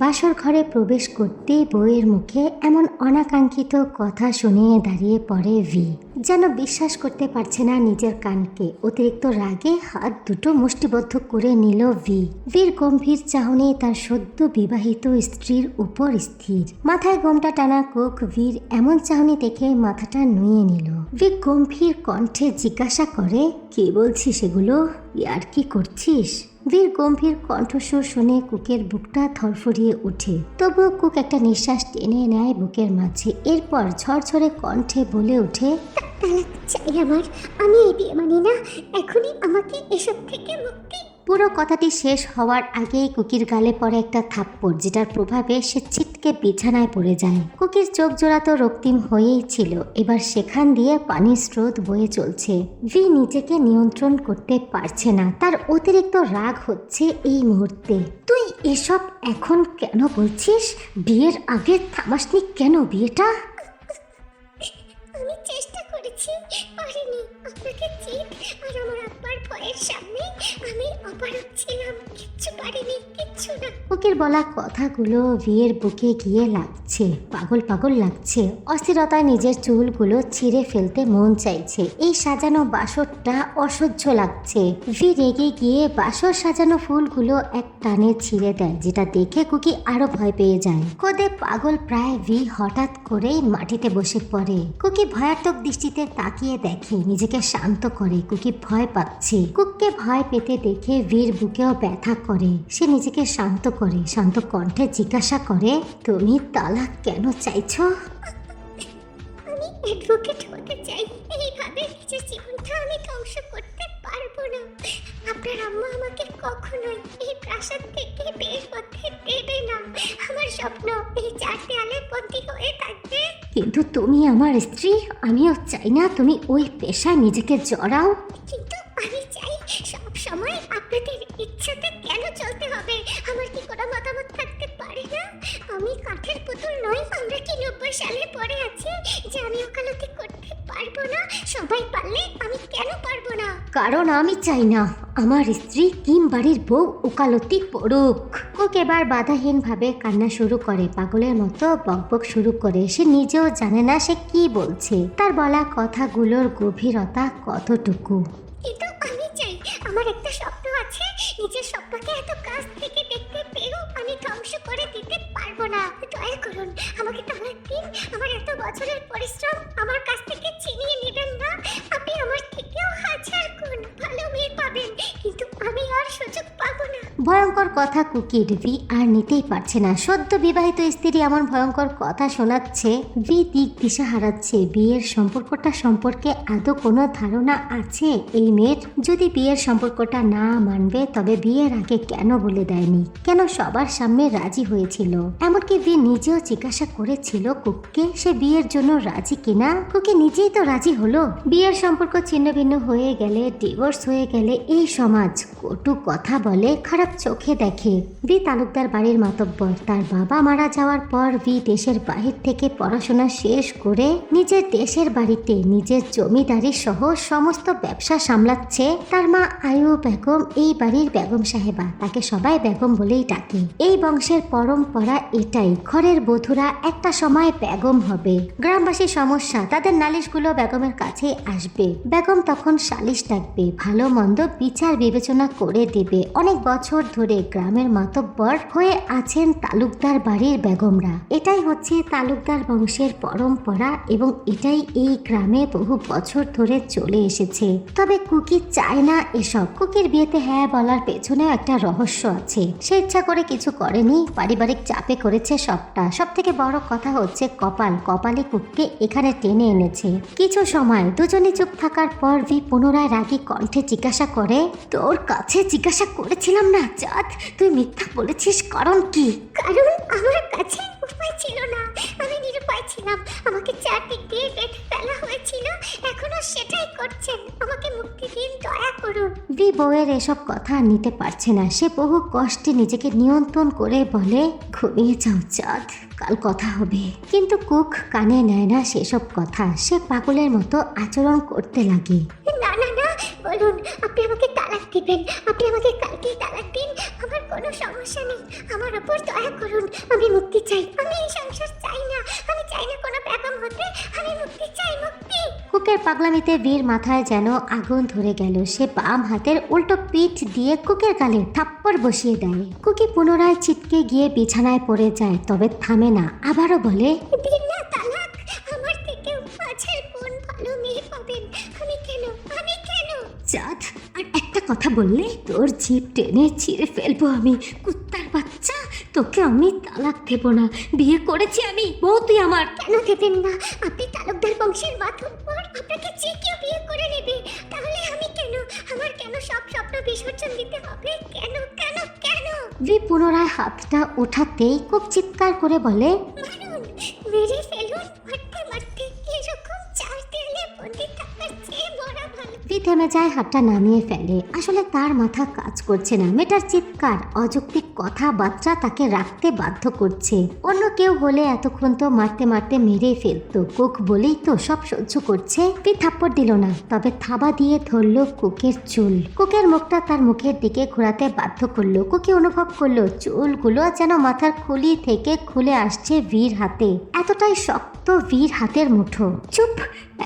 বাসর ঘরে প্রবেশ করতেই বউয়ের মুখে এমন অনাকাঙ্ক্ষিত কথা শুনে দাঁড়িয়ে পড়ে ভি। যেন বিশ্বাস করতে পারছে না নিজের কানকে। অতিরিক্ত রাগে হাত দুটো মুষ্টিবদ্ধ করে নিল ভির গম্ভীর চাহনি তার সদ্য বিবাহিত স্ত্রীর উপর স্থির। মাথায় ঘোমটা টানা কুক ভির এমন চাহনি দেখে মাথাটা নুয়ে নিল। ভি গম্ভীর কণ্ঠে জিজ্ঞাসা করে, কি বলছিস এগুলো? ইয়ার কি করছিস? ভির গম্ভীর কণ্ঠস্বর শুনে কুকের বুকটা ধরফরিয়ে ওঠে। তবুও কুক একটা নিঃশ্বাস টেনে নেয় বুকের মাঝে। এরপর ঝরঝরে কণ্ঠে বলে ওঠে, চাই আমার, আমি এই বিয়ে মানি না। এখনই আমাকে এসব থেকে মুক্তি। পুরো কথাটি শেষ হওয়ার আগেই কুকির গালে পড়ে একটা থাপ্পড়, যেটার প্রভাবে সে ছিটকে বিছানায় পড়ে যায়। কুকির চোখ জোড়া তো রক্তিম হয়েই ছিল, এবার সেখান দিয়ে পানির স্রোত বয়ে চলছে। ভি নিজেকে নিয়ন্ত্রণ করতে পারছে না। তার অতিরিক্ত রাগ হচ্ছে এই মুহূর্তে। তুই এসব এখন কেন বলছিস? বিয়ের আগে থামাসনি কেন বিয়েটা? আমি চেষ্টা করেছি, পারিনি। আপনাকে চিট আর আমার আব্বার ভয়ের সামনে আমি অপারগ ছিলাম। কিচ্ছু পারিনি, কিচ্ছু না। কুকির বলা কথাগুলো ভিয়ের বুকে গিয়ে লাগছে, পাগল পাগল লাগছে। অস্থিরতায় নিজের চুলগুলো ছিঁড়ে ফেলতে মন চাইছে। এই সাজানো বাসরটা অসহ্য লাগছে। ভি রেগে গিয়ে বাসর সাজানো ফুলগুলো এক টানে ছিঁড়ে দেয়, যেটা দেখে কুকি আরো ভয় পেয়ে যায়। খোদে পাগল প্রায় ভি হঠাৎ করেই মাটিতে বসে পড়ে। কুকি ভয়াত্মক দৃষ্টিতে তাকিয়ে দেখে, নিজেকে শান্ত করে। কুকি ভয় পাচ্ছে। কুককে ভয় পেতে দেখে ভির বুকেও ব্যথা করে। সে নিজেকে শান্ত করে শান্ত কণ্ঠে জিজ্ঞাসা করে, তুমি তালাক কেন চাইছো? আমি অ্যাডভোকেট হতে চাই। এইভাবে নিজের জীবনটা আমি ধ্বংস করতে পারবো না। আপনার আম্মা আমাকে কখনোই এই প্রাসাদ থেকে বের হতে দেবে না। আমার স্বপ্ন এই চার দেয়ালের বন্দী হয়ে থাকবে। কিন্তু তুমি আমার স্ত্রী, আমিও চাই না তুমি ওই পেশায় নিজেকে জড়াও। কিন্তু আমি চাই সব সময় আপনাদের ইচ্ছাতে কেন চলতে হবে? আমার কি কোনো মতামত থাকতে পারে না? আমি কাঠের পুতুল নই। আমরা কি 90 সালে পড়ে আছি যে আমি ওকালতি করতে পারবো না? সবাই পারলে আমি কেন পারবো না? কারণ আমি চাই না আমার স্ত্রী কিম বাড়ির বউ ওকালতি পড়ুক। কুক এবার বাধাহীন ভাবে কান্না শুরু করে, পাগলের মতো বকবক শুরু করে। সে নিজেও জানে না সে কি বলছে। তার বলা কথাগুলোর গভীরতা কতটুকু। কিন্তু আমি চাই, আমার একটা স্বপ্ন আছে। নিজের স্বপ্নকে এত কাছ থেকে দেখতে পেয়েও আমি ধ্বংস করে দিতে পারবো না। দয়া করুন, আমাকে তালাক দিন। আমার এত বছরের পরিশ্রম আমার কাছ থেকে ছিনিয়ে নেবেন না। আপনি আমার থেকেও হাজার গুণ ভালো মেয়ে পাবেন, কিন্তু আমি আর সুযোগ পাবো না। ভয়ঙ্কর কথা কুকির। ভি আর নিতেই পারছে না। সদ্য বিবাহিত স্ত্রী এমন ভয়ঙ্কর কথা শোনাচ্ছে। ভি দিক দিশা হারাচ্ছে। বিয়ের সম্পর্কটা সম্পর্কে আদৌ কোনো ধারণা আছে এই মেয়ের? যদি বিয়ের সম্পর্কটা না মানবে তবে বিয়ের আগে কেন বলে দেয়নি? কেন সবার সামনে রাজি হয়েছিল? এমনকি ভি নিজেও জিজ্ঞাসা করেছিল কুককে সে বিয়ের জন্য রাজি কিনা। কুকি নিজেই তো রাজি হলো। বিয়ের সম্পর্ক ছিন্ন ভিন্ন হয়ে গেলে, ডিভোর্স হয়ে গেলে এই সমাজ কটু কথা বলে, খারাপ চোখে দেখে। ভি তালুকদার বাড়ির মাতব্বর। তার বাবা মারা যাওয়ার পর ভি দেশের বাহির থেকে পড়াশোনা শেষ করে নিজের দেশের বাড়িতে নিজের জমিদারি সহ সমস্ত ব্যবসা সামলাচ্ছে। তার মা আয়ু বেগম এই বাড়ির বেগম সাহেবা। তাকে সবাই বেগম বলেই ডাকে। এই বংশের পরম্পরা এটাই, ঘরের বধূরা একটা সময় বেগম হবে। গ্রামবাসীর সমস্যা, তাদের নালিশগুলো বেগমের কাছে আসবে। বেগম তখন সালিশ ডাকবে, ভালো মন্দ বিচার বিবেচনা করে দেবে। অনেক বছর ধরে গ্রামের মাতব্বর হয়ে আছেন তালুকদার বাড়ির বেগমরা। এটাই হচ্ছে তালুকদার বংশের পরম্পরা এবং এটাই এই গ্রামে বহু বছর ধরে চলে এসেছে। তবে কুকি চায় না এসব। কুকির বিয়েতে হ্যাঁ বলার পেছনেও একটা রহস্য আছে। সে ইচ্ছা করে কিছু করেনি, পারিবারিক চাপে করেছে সবটা। সব থেকে বড় কথা হচ্ছে কপালে কুককে এখানে টেনে এনেছে। কিছু সময় দুজনে চুপ থাকার পর ভি পুনরায় রাগী কণ্ঠে জিজ্ঞাসা করে, তোর কাছে জিজ্ঞাসা করেছিলাম না চাঁদ, তুই মিথ্যা বলেছিস কারণ কি? কারণ আমার কাছে উপায় ছিল না। আমি নিরুপায় ছিলাম। আমাকে চারদিক দিয়ে বেঁধে ফেলা হয়েছিল। এখনো সেটাই করছেন। আমাকে মুক্তি দিন, দয়া করুন। ভি বউয়ের এসব কথা নিতে পারছে না। সে বহু কষ্টে নিজেকে নিয়ন্ত্রণ করে বলে, ঘুমিয়ে যাও চাঁদ, কাল কথা হবে। কিন্তু কুক কানে নেয় না সেসব কথা। সে পাগলের মতো আচরণ করতে লাগে। না না না, বলুন, আপনি আমাকে তালাক দিবেন, আপনি আমাকে কালকেই তালাক দিন, আমার কোনো সমস্যা নেই, আমার ওপর দয়া করুন, আমি মুক্তি চাই, আমি এই সংসার চাই না, আমি চাই না কোনো বেগম হতে, আমি মুক্তি চাই, মুক্তি। কুকের পাগলামিতে বীর মাথায় যেন আগুন ধরে গেল। সে বাম হাতের উল্টো পিঠ দিয়ে কুকের গালে থাপ্পড় বসিয়ে দেয়। কুকি পুনরায় ছিটকে গিয়ে বিছানায় পড়ে যায়, তবে থামে না, আবারও বলে, দিন না তালাক, আমার থেকেও 5 গুণ ভালো মেয়ে পাবেন, আমি কেন, আমি কেন? চাঁদ, আর একটা কথা বললে তোর জিভ টেনে ছিঁড়ে ফেলবো আমি, কুত্তার বাচ্চা। তোকে আমি তালাক দেব না, বিয়ে করেছি আমি, বউ তুই আমার। কেন দেবেন না? আপনি তালুকদার বংশের মাথুর, আপনাকে যে কেউ বিয়ে করে নেবে, তাহলে আমি কেন, আমার কেন সব স্বপ্ন বিসর্জন দিতে হবে? কেন কেন কেন? ভি পুনরায় হাতটা ওঠাতেই কুক চিৎকার করে বলে, মারুন, মেরে ফেলুন, মারতে মারতে এরকম 4 দেয়ালে বন্দি থাকার চেয়ে মরা ভালো। ভি থেমে যায়, হাতটা নামিয়ে ফেলে। আসলে তার মাথা কাজ করছে না। মেয়েটার চিৎকার, অযৌক্তিক কথাবার্তা তাকে রাখতে বাধ্য করছে। অন্য কেউ হলে এতক্ষণ তো মারতে মারতে মেরে ফেলতো। কুক বলেই তো সব সহ্য করছে। ভি থাপ্পড় দিল না, তবে থাবা দিয়ে ধরলো কুকের চুল। কুকের মুখটা তার মুখের দিকে ঘোরাতে বাধ্য করলো। কুকি অনুভব করলো চুলগুলো যেন মাথার খুলি থেকে খুলে আসছে ভীর হাতে। এতটাই শক্ত ভীর হাতের মুঠো। চুপ,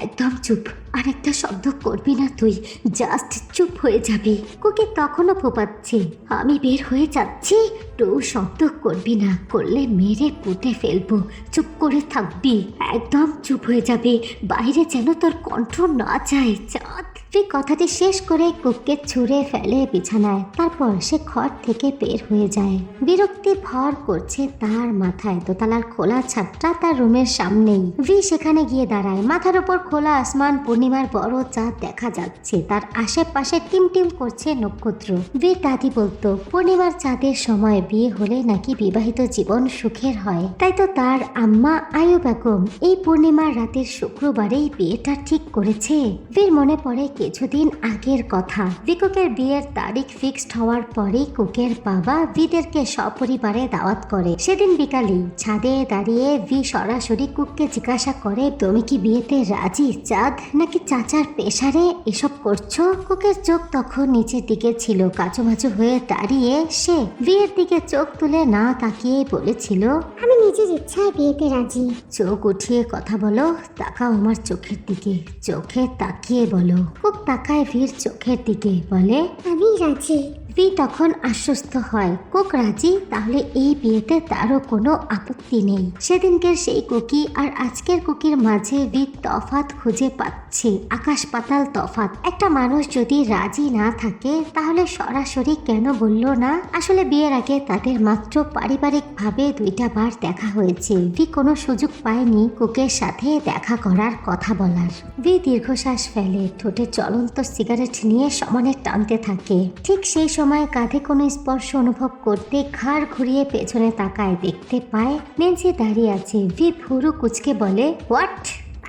একদম চুপ, আর একটা শব্দ করবি না তুই, জাস্ট চুপ হয়ে যাবি। কুকি তখনও ফোপাচ্ছে, আমি বের হয়ে যাচ্ছি, তো শব্দ করবি না, করলে মেরে পুঁতে ফেলবো। চুপ করে থাকবি, একদম চুপ হয়ে যাবে, বাইরে যেন তোর কণ্ঠ না যায়। চাঁদ। কথাটি শেষ করে কুককে ছুঁড়ে ফেলে বিছানায়। তারপর সে ঘর থেকে বের হয়ে যায়। বিরক্তি ভর করছে তার মাথায়। দোতলার খোলা ছাদটা তার রুমের সামনেই। ভি সেখানে গিয়ে দাঁড়ায়। মাথার উপর খোলা আসমান, পূর্ণিমার বড় চাঁদ দেখা যাচ্ছে। তার আশেপাশে টিমটিম করছে নক্ষত্র। ভি দাদি বলতো পূর্ণিমার চাঁদের সময় বিয়ে হলে নাকি বিবাহিত জীবন সুখের হয়। তাই তো তার আম্মা আয়ু বেগম এই পূর্ণিমার রাতের শুক্রবারেই বিয়েটা ঠিক করেছে। ভির মনে পড়ে কিছুদিন আগের কথা। কুকের বিয়ের তারিখ ফিক্সড হওয়ার পরেই কুকের বাবা ভিদেরকে সপরিবারে দাওয়াত করে। সেদিন বিকালেই ছাদে দাঁড়িয়ে ভি সরাসরি কুককে জিজ্ঞাসা করে, তুমি কি বিয়েতে রাজি চাঁদ, নাকি চাচার পেশারে এসব করছো? কুকের চোখ তখন নিচের দিকে ছিল। কাচুমাচু হয়ে দাঁড়িয়ে সে বিয়ের দিকে চোখ তুলে না তাকিয়ে বলেছিল, আমি নিজের ইচ্ছায় বিয়েতে রাজি। চোখ উঠিয়ে কথা বলো, তাকাও আমার চোখের দিকে, চোখে তাকিয়ে বলো। কুক তাকায় ভির চোখের দিকে, বলে আমি রাজি। ভি তখন আশ্বস্ত হয়, কুক রাজি, তাহলে এই বিয়েতে তারও কোনো আপত্তি নেই। সেদিনকের সেই কুকি আর আজকের কুকির মাঝে ভি তফাৎ খুঁজে পাচ্ছে, আকাশ পাতাল তফাৎ। একটা মানুষ যদি রাজি না থাকে তাহলে সরাসরি কেন বলল না? আসলে বিয়ের আগে তাদের মাত্র পারিবারিকভাবে 2টা বার দেখা হয়েছে। ভি কোনো সুযোগ পায়নি কুকের সাথে দেখা করার, কথা বলার। ভি দীর্ঘশ্বাস ফেলে, ঠোঁটে জ্বলন্ত সিগারেট নিয়ে সমানে টানতে থাকে। ঠিক সেই সময় কাঁধে কোনো স্পর্শ অনুভব করতে ঘাড় ঘুরিয়ে পেছনে তাকায়, দেখতে পায় নেন্সি দাঁড়িয়ে আছে। ভি ভুরু কুচকে বলে, হোয়াট?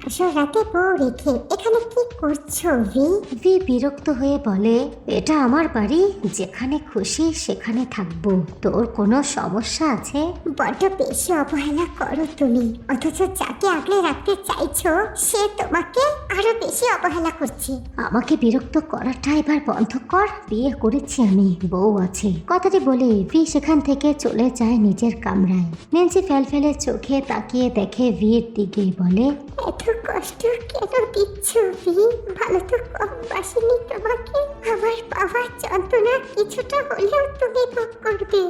আসল রাতে বউ রেখে এখানে কি করছো ভি? ভি বিরক্ত হয়ে বলে, এটা আমার বাড়ি, যেখানে খুশি সেখানে থাকবো, তোর কোনো সমস্যা আছে? বড্ড বেশি অবহেলা করো তুমি, অথচ যাকে আগলে রাখতে চাইছো সে তোমাকে আরো বেশি অবহেলা করছে। আমাকে বিরক্ত করাটা এবার বন্ধ কর, বিয়ে করেছি আমি, বউ আছে। কথাটি বলে ভি সেখান থেকে চলে যায় নিজের কামরায়। নেন্সি ফেলফেলে চোখে তাকিয়ে দেখে ভির দিকে, বলে, এত কষ্ট কেন দিচ্ছ ভি? ভালো তো কম বাসিনি তোমাকে। আমার বাবার যন্ত্রণা কিছুটা হলেও তুমি ভোগ করবে।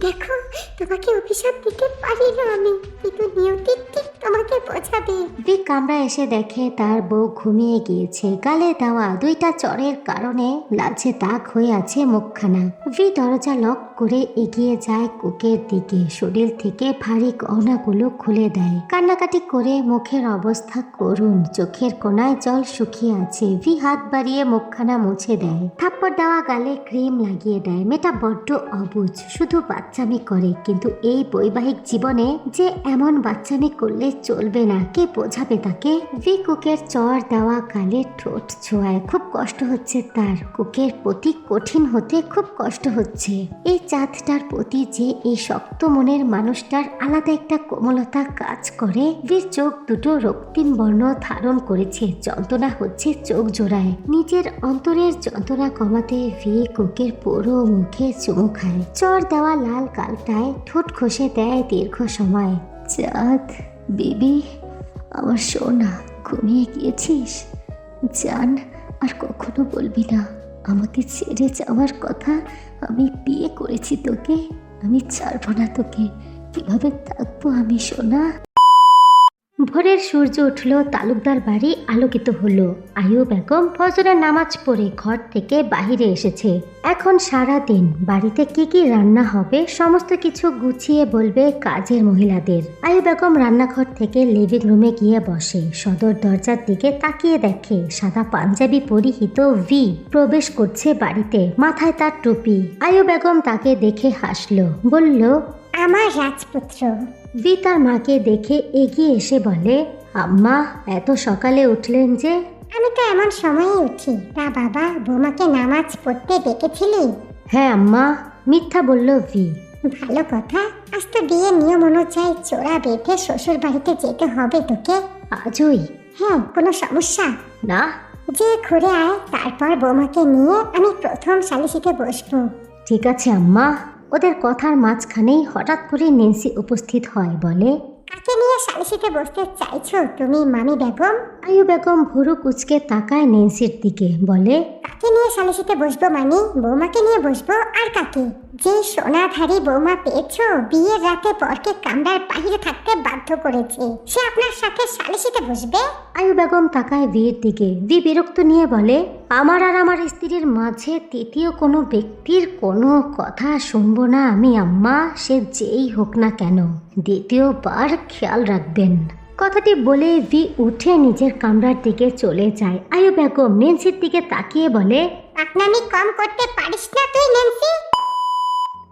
দেখো, তোমাকে অভিশাপ দিতে পারি না আমি, কিন্তু নিয়তি ঠিক তোমাকে বোঝাবে। ভি কামরায় এসে দেখে তার বউ ঘুমিয়ে গিয়েছে। গালে দেওয়া 2টা চড়ের কারণে লালচে দাগ হয়ে আছে মুখখানা। ভি দরজা লক করে এগিয়ে যায় কুকের দিকে। শরীর থেকে ভারী গহনাগুলো খুলে দেয়। কান্নাকাটি করে মুখের অবস্থা করুণ, চোখের কোনায় জল শুকিয়ে আছে। ভি হাত বাড়িয়ে মুখখানা মুছে দেয়। থাপ্পড় দেওয়া গালে ক্রিম লাগিয়ে দেয়। মেয়েটা বড্ড অবুঝ, শুধু বাচ্চামি করে, কিন্তু এই বৈবাহিক জীবনে যে এমন বাচ্চামি করলে চলবে না, কে বোঝাবে তাকে? ভি কুকের চর চর দেওয়া গালে ঠোঁট ছোঁয়ায় খুব কষ্ট হচ্ছে তার। কুকের প্রতি কঠিন হতে খুব কষ্ট হচ্ছে। এই চাঁদটার প্রতি যে এই শক্ত মনের মানুষটার আলাদা একটা কোমলতা কাজ করে। বীর চোখ দুটো রক্তিম বর্ণ ধারণ করেছে, যন্ত্রণা হচ্ছে চোখ জোড়ায়। নিজের অন্তরের যন্ত্রণা কমাতে ভি কুকের পুরো মুখে চুমু খায়। চর দেওয়া লাল গালটায় ঠোঁট ঘষে দেয় দীর্ঘ সময়। চাঁদ বেবি, আমার সোনা, ঘুমিয়ে গিয়েছিস? জান, আর কখনো বলবি না আমাকে ছেড়ে যাওয়ার কথা। আমি বিয়ে করেছি তোকে, আমি ছাড়বো না তোকে। কিভাবে থাকবো আমি সোনা? ভোরের সূর্য উঠল, তালুকদার বাড়ি আলোকিত হলো। আয়ু বেগম ফজরের নামাজ পড়ে ঘর থেকে বাহিরে এসেছে। এখন সারা দিন বাড়িতে কি কি রান্না হবে সমস্ত কিছু গুছিয়ে বলবে কাজের মহিলাদের। আয়ু বেগম রান্নাঘর থেকে লিভিং রুমে গিয়ে বসে। সদর দরজার দিকে তাকিয়ে দেখে সাদা পাঞ্জাবি পরিহিত ভি প্রবেশ করছে বাড়িতে, মাথায় তার টুপি। আয়ু বেগম তাকে দেখে হাসলো, বলল, আমার রাজপুত্র। ভি তার মাকে দেখে এগিয়ে এসে বলে, আম্মা এত সকালে উঠলেন যে? আমি তো এমন সময়ই উঠি। তা বাবা, বৌমাকে নামাজ পড়তে ডেকেছিলি? হ্যাঁ আম্মা, মিথ্যা বলল ভি। ভালো কথা। আজ তো বিয়ের নিয়ম অনুযায়ী চোরা বেঁধে শ্বশুর বাড়িতে যেতে হবে তোকে। আজই? হ্যাঁ, কোনো সমস্যা না। যে ঘুরে আয়, তারপর বৌমাকে নিয়ে আমি প্রথম সালিশিতে বসবো। ঠিক আছে আম্মা। ওদের কথার মাঝখানেই হঠাৎ করে নেন্সি উপস্থিত হয়, বলে, কাকে নিয়ে সালিশিতে বসতে চাইছো তুমি মামি বেগম? আয়ু বেগম ভুরু কুচকে তাকায় নেন্সির দিকে, বলে, কাকে নিয়ে সালিশিতে বসবো মানে? বৌমাকে নিয়ে বসবো, আর কাকে? যে সোনাধারী বৌমা পেয়েছো, বিয়ের রাতে বরকে কামরার বাইরে থাকতে বাধ্য করেছে, সে আপনার সাথে সালিশিতে বসবে? আয়ু বেগম তাকায় ভির দিকে। ভি বিরক্ত নিয়ে বলে, আমার আর আমার স্ত্রীর মাঝে তৃতীয় কোনো ব্যক্তির কোনো কথা শুনবো না আমি আম্মা, সে যেই হোক না কেন। দ্বিতীয়বার খেয়াল রাখবেন। কথাটি বলে ভি উঠে নিজের কামরার দিকে চলে যায়। আয়ু বেগম নেন্সির দিকে তাকিয়ে বলে, আপনামি কম করতে পারিস না তুই নেন্সি?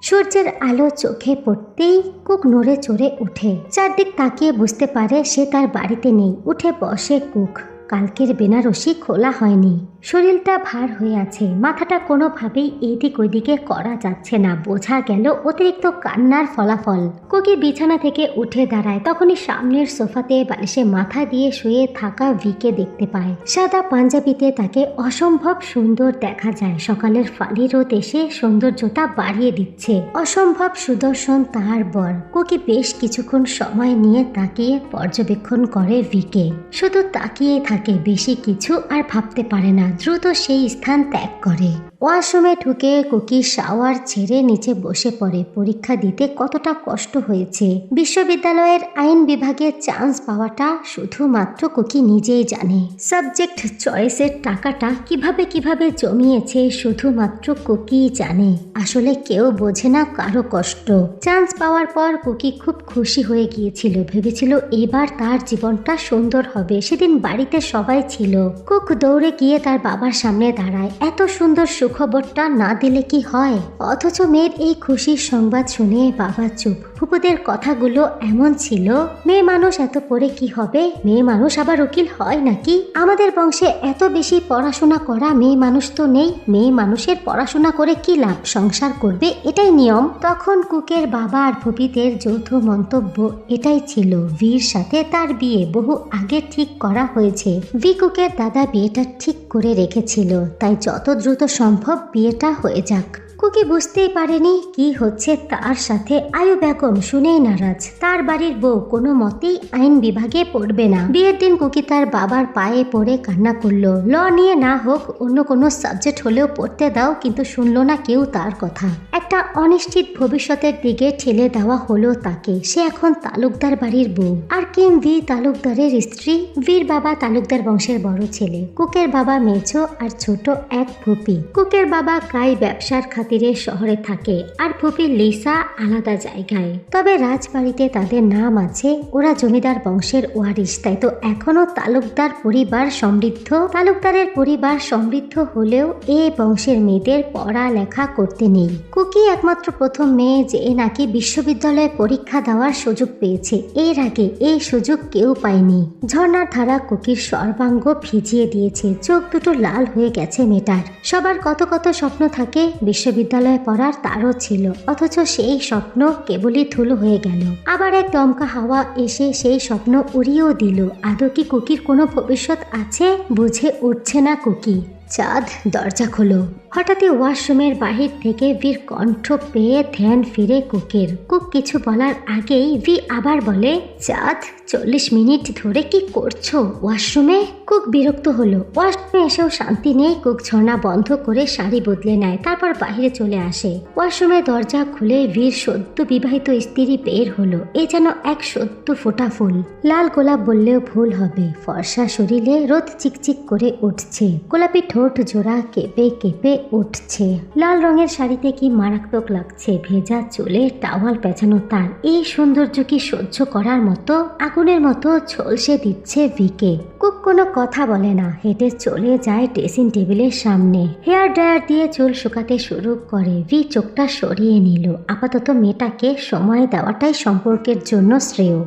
সূর্যের আলো চোখে পড়তেই কুক নড়ে চড়ে উঠে। চারদিক তাকিয়ে বুঝতে পারে সে তার বাড়িতে নেই। উঠে বসে কুক। কালকের বেনারসি খোলা হয়নি। শরীরটা ভার হয়ে আছে, মাথাটা কোনোভাবেই এদিক ওইদিকে করা যাচ্ছে না। বোঝা গেল অতিরিক্ত কান্নার ফলাফল। কুকি বিছানা থেকে উঠে দাঁড়ায়, তখনই সামনের সোফাতে বালিশে মাথা দিয়ে শুয়ে থাকা ভিকে দেখতে পায়। সাদা পাঞ্জাবিতে তাকে অসম্ভব সুন্দর দেখা যায়। সকালের ফালি রোদ এসে সৌন্দর্যতা বাড়িয়ে দিচ্ছে। অসম্ভব সুদর্শন তার বর। কুকি বেশ কিছুক্ষণ সময় নিয়ে তাকিয়ে পর্যবেক্ষণ করে ভিকে। শুধু তাকিয়ে থাকে, বেশি কিছু আর ভাবতে পারে না। দ্রুত সেই স্থান ত্যাগ করে। ওয়াশরুমে ঢুকে কুকি শাওয়ার ছেড়ে নিচে বসে পড়ে। পরীক্ষা দিতে কতটা কষ্ট হয়েছে। বিশ্ববিদ্যালয়ের আইন বিভাগে চান্স পাওয়াটা শুধুমাত্র কুকি নিজেই জানে। সাবজেক্ট চয়েসের টাকাটা কিভাবে জমিয়েছে শুধুমাত্র কুকি জানে। আসলে কেউ বোঝে না কারো কষ্ট। চান্স পাওয়ার পর কুকি খুব খুশি হয়ে গিয়েছিল। ভেবেছিল এবার তার জীবনটা সুন্দর হবে। সেদিন বাড়িতে সবাই ছিল। কুক দৌড়ে গিয়ে তার বাবার সামনে দাঁড়ায়। এত সুন্দর সুখবরটা না দিলে কি হয়? অথচ মেয়ের এই খুশির সংবাদ শুনে বাবা চুপ। ফুপুদের কথাগুলো এমন ছিল, মেয়ে মানুষ এত পড়ে কি হবে? মেয়ে মানুষ আবার উকিল হয় নাকি? আমাদের বংশে এত বেশি পড়াশোনা করা মেয়ে মানুষ তো নেই। মেয়ে মানুষের পড়াশোনা করে কি লাভ? সংসার করবে, এটাই নিয়ম। তখন কুকের বাবা আর ফুপিদের যৌথ মন্তব্য এটাই ছিল, ভির সাথে তার বিয়ে বহু আগে ঠিক করা হয়েছে। ভি কুকের দাদা বিয়েটা ঠিক করে রেখেছিল, তাই যত দ্রুত সম্ভব বিয়েটা হয়ে যাক। কুকি বুঝতেই পারেনি কি হচ্ছে তার সাথে। আয়ু বেগম শুনেই নারাজ। তার বাড়ির বউ কোনো মতেই আইন বিভাগে পড়বে না। বিয়ের দিন কুকি তার বাবার পায়ে পড়ে কান্না করলো। ল নিয়ে না হোক, অন্য কোনো সাবজেক্ট হলেও পড়তে দাও, কিন্তু শুনলো না কেউ তার কথা। একটা অনিশ্চিত ভবিষ্যতের দিকে ঠেলে দেওয়া হলো তাকে। সে এখন তালুকদার বাড়ির বউ। আর কিম ভি তালুকদারের স্ত্রী। ভির বাবা তালুকদার বংশের বড় ছেলে। কুকের বাবা মেঝো আর ছোট এক ফুপি। কুকের বাবা কাই ব্যবসার খাতিরে শহরে থাকে, আর ফুপি লিসা আলাদা জায়গায়। তবে রাজবাড়িতে তাদের নাম আছে, ওরা জমিদার বংশের ওয়ারিশ। তাই তো এখনো তালুকদার পরিবার সমৃদ্ধ। তালুকদারের পরিবার সমৃদ্ধ হলেও এই বংশের মেয়েদের পড়ালেখা করতে নেই। কুকি কুকি একমাত্র প্রথম মেয়ে যে নাকি বিশ্ববিদ্যালয়ে পরীক্ষা দেওয়ার সুযোগ পেয়েছে। এর আগে এই সুযোগ কেউ পায়নি। ঝর্ণার ধারা কুকির সর্বাঙ্গ ভিজিয়ে দিয়েছে, চোখ দুটো লাল হয়ে গেছে মেয়েটার। সবার কত কত স্বপ্ন থাকে বিশ্ববিদ্যালয়ে পড়ার, তারও ছিল, অথচ সেই স্বপ্ন কেবলই ধুলো হয়ে গেল। আবার এক দমকা হাওয়া এসে সেই স্বপ্ন উড়িয়েও দিল। আদৌ কি কুকির কোনো ভবিষ্যৎ আছে? বুঝে উঠছে না কুকি। চাঁদ দরজা খোলো। হঠাৎই ওয়াশরুমের বাহির থেকে ভির কণ্ঠ পেয়ে ধ্যান ফিরে কুকের। কুক কিছু বলার আগেই ভি আবার বলে, চাঁদ 40 মিনিট ধরে কি করছো ওয়াশরুমে? কুক বিরক্ত হলো। ওয়াশরুমে এসেও শান্তি নেই। কুক ঝর্ণা বন্ধ করে শাড়ি বদলে নেয়, তারপর বাহিরে চলে আসে। ওয়াশরুমের দরজা খুলে ভির সদ্য বিবাহিত স্ত্রী বের হলো। এ যেন এক সদ্য ফোটা ফুল। লাল গোলাপ বললেও ভুল হবে। ফর্সা শরীরে রোদ চিকচিক করে উঠছে, গোলাপি ঠোঁট জোড়া কেঁপে কেঁপে উঠছে। লাল রঙের শাড়িতে কি মারাত্মক লাগছে। ভেজা চুলে টাওয়াল পেঁচানো তার। এই সৌন্দর্য কি সহ্য করার মতো? আগুনের মতো ঝলসে দিচ্ছে ভিকে। কুক কোনো কথা বলে না, হেঁটে চলে যায় ড্রেসিং টেবিলের সামনে। হেয়ার ড্রায়ার দিয়ে চুল শুকাতে শুরু করে। ভি চোখটা সরিয়ে নিল। আপাতত মেয়েটাকে সময় দেওয়াটাই সম্পর্কের জন্য শ্রেয়।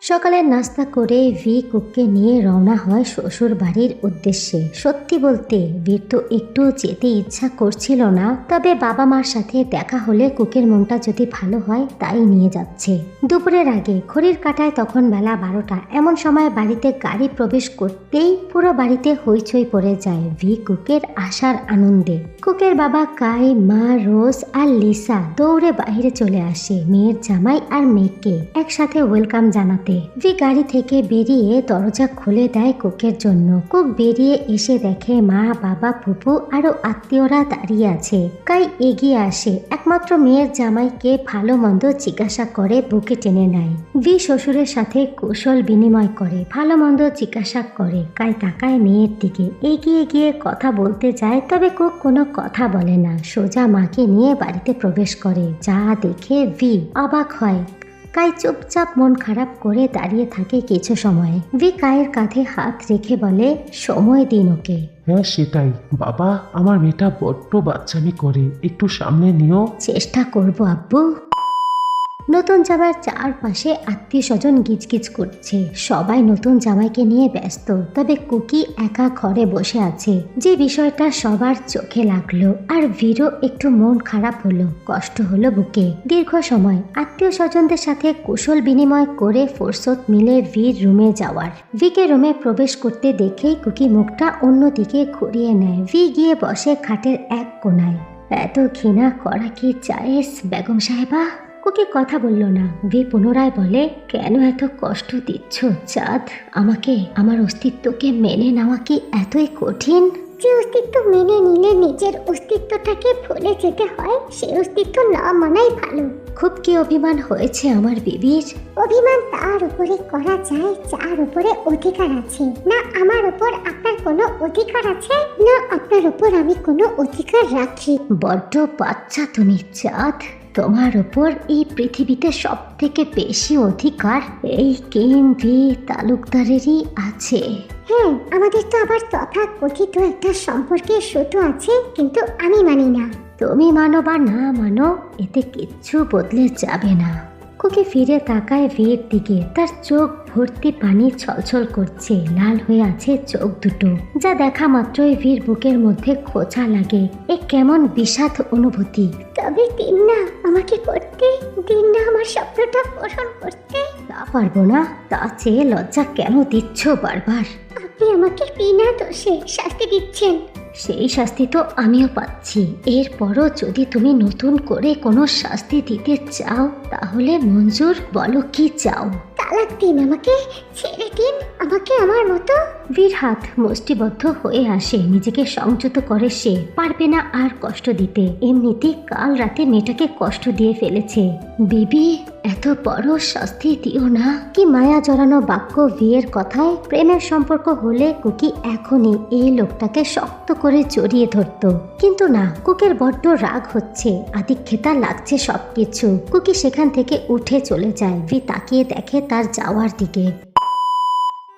সকালের নাস্তা করে ভি কুককে নিয়ে রওনা হয় শ্বশুর বাড়ির উদ্দেশ্যে। সত্যি বলতে ভির তো একটু যেতে ইচ্ছা করছিল না, তবে বাবা মার সাথে দেখা হলে কুকের মনটা যদি ভালো হয় তাই নিয়ে যাচ্ছে। দুপুরের আগে ঘড়ির কাঁটায় তখন বেলা 12টা। এমন সময় বাড়িতে গাড়ি প্রবেশ করতেই পুরো বাড়িতে হইচই পড়ে যায় ভি কুকের আসার আনন্দে। কুকের বাবা কাই, মা রোজ আর লিসা দৌড়ে বাইরে চলে আসে মেয়ের জামাই আর মেয়েকে একসাথে ওয়েলকাম জানাতে। ভি গাড়ি থেকে বেরিয়ে দরজা খুলে দেয় কুকের জন্য। কুক বেরিয়ে এসে দেখে মা, বাবা, ফুপু আরো আত্মীয়রা দাঁড়িয়ে আছে। কাই এগিয়ে আসে, একমাত্র মেয়ের জামাইকে ভালো মন্দ জিজ্ঞাসা করে বুকে টেনে নেয়। ভি শ্বশুরের সাথে কৌশল বিনিময় করে, ভালো মন্দ জিজ্ঞাসা করে। কাই তাকায় মেয়ের দিকে, এগিয়ে গিয়ে কথা বলতে যায়, তবে কুক কোনো কথা বলে না। সোজা মাকে নিয়ে বাড়িতে প্রবেশ করে। যা দেখে ভি অবাক হয়। কাই চুপচাপ মন খারাপ করে দাঁড়িয়ে থাকে কিছু সময়। ভি কায়ের কাঁধে হাত রেখে বলে, সময় দিন ওকে। হ্যাঁ সেটাই বাবা, আমার মেয়েটা বড্ড বাচ্চামি করে, একটু সামনে নিও। চেষ্টা করব আব্বু। নতুন জামাইয়ের চারপাশে আত্মীয় স্বজন গিজগিজ করছে। সবাই নতুন জামাইকে নিয়ে ব্যস্ত, তবে কুকি একা ঘরে বসে আছে। যে বিষয়টা সবার চোখে লাগলো। আর ভিরও একটু মন খারাপ হলো, কষ্ট হলো বুকে। দীর্ঘ সময় আত্মীয় স্বজনদের সাথে কুশল বিনিময় করে ফুরসত মিলে ভির রুমে যাওয়ার। ভিকে রুমে প্রবেশ করতে দেখেই কুকি মুখটা অন্যদিকে ঘুরিয়ে নেয়। ভি গিয়ে বসে খাটের এক কোনায়। এত ঘৃণা করা কি জায়েজ বেগম সাহেবা? কুকি কথা বলল না। ভি পুনরায় বলে, কেন এত কষ্ট দিচ্ছ চাঁদ? আমাকে, আমার অস্তিত্বকে মেনে নেওয়া কি এতই কঠিন? যে অস্তিত্ব মেনে নিলে নিজের অস্তিত্বটাকে ভুলে যেতে হয়, সেই অস্তিত্ব না মানাই ভালো। খুব কি অভিমান হয়েছে আমার বিবির? অভিমান তার উপরে করা যায় যার উপরে অধিকার আছে। না আমার উপর আপনার কোনো অধিকার আছে, না আপনার উপর আমি কোনো অধিকার রাখি। বড্ড বাচ্চা তুমি চাঁদ। তোমার উপর এই পৃথিবীতে সব থেকে বেশি অধিকার এই কিং ভি তালুকদারেরই আছে। হ্যাঁ, আমাদের তো আবার তথা কথিত একটা সম্পর্কের সুতো আছে, কিন্তু আমি মানি না। তুমি মানো বা না মানো, এতে কিচ্ছু বদলে যাবে না। কুকি ফিরে তাকায় ভির দিকে। তার চোখ ভর্তি পানি ছলছল করছে, লাল হয়ে আছে চোখ দুটো। যা দেখা মাত্রই ভির বুকের মধ্যে খোঁচা লাগে। এ কেমন বিষাদ অনুভূতি। তবে দিন না আমাকে করতে, দিন না আমার স্বপ্নটা পূরণ করতে। তা পারবো না। তা চেয়ে লজ্জা কেন দিচ্ছ বারবার? আপনি আমাকে বিনা দোষে শাস্তি দিচ্ছেন। সেই শাস্তি তো আমিও পাচ্ছি। এরপরও যদি তুমি নতুন করে কোনো শাস্তি দিতে চাও তাহলে মঞ্জুর, বলো কি চাও? তালাক দিন, আমাকে ছেড়ে দিন, আমাকে আমার মতো। বীর হাত মুষ্টিবদ্ধ হয়ে আসে। নিজেকে সংযত করে সে। পারবে না আর কষ্ট দিতে। এমনিতেই কাল রাতে মেয়েটাকে কষ্ট দিয়ে ফেলেছে। বিবি, এত বড় শাস্তি দিও না। কি মায়া জড়ানো বাক্য ভিয়ের কথায়। প্রেমের সম্পর্ক হলে কুকি এখনই এই লোকটাকে শক্ত করে জড়িয়ে ধরত, কিন্তু না, কুকের বড্ড রাগ হচ্ছে, আদিক্ষেতা লাগছে সবকিছু। কুকি সেখান থেকে উঠে চলে যায়। ভি তাকিয়ে দেখে তার যাওয়ার দিকে।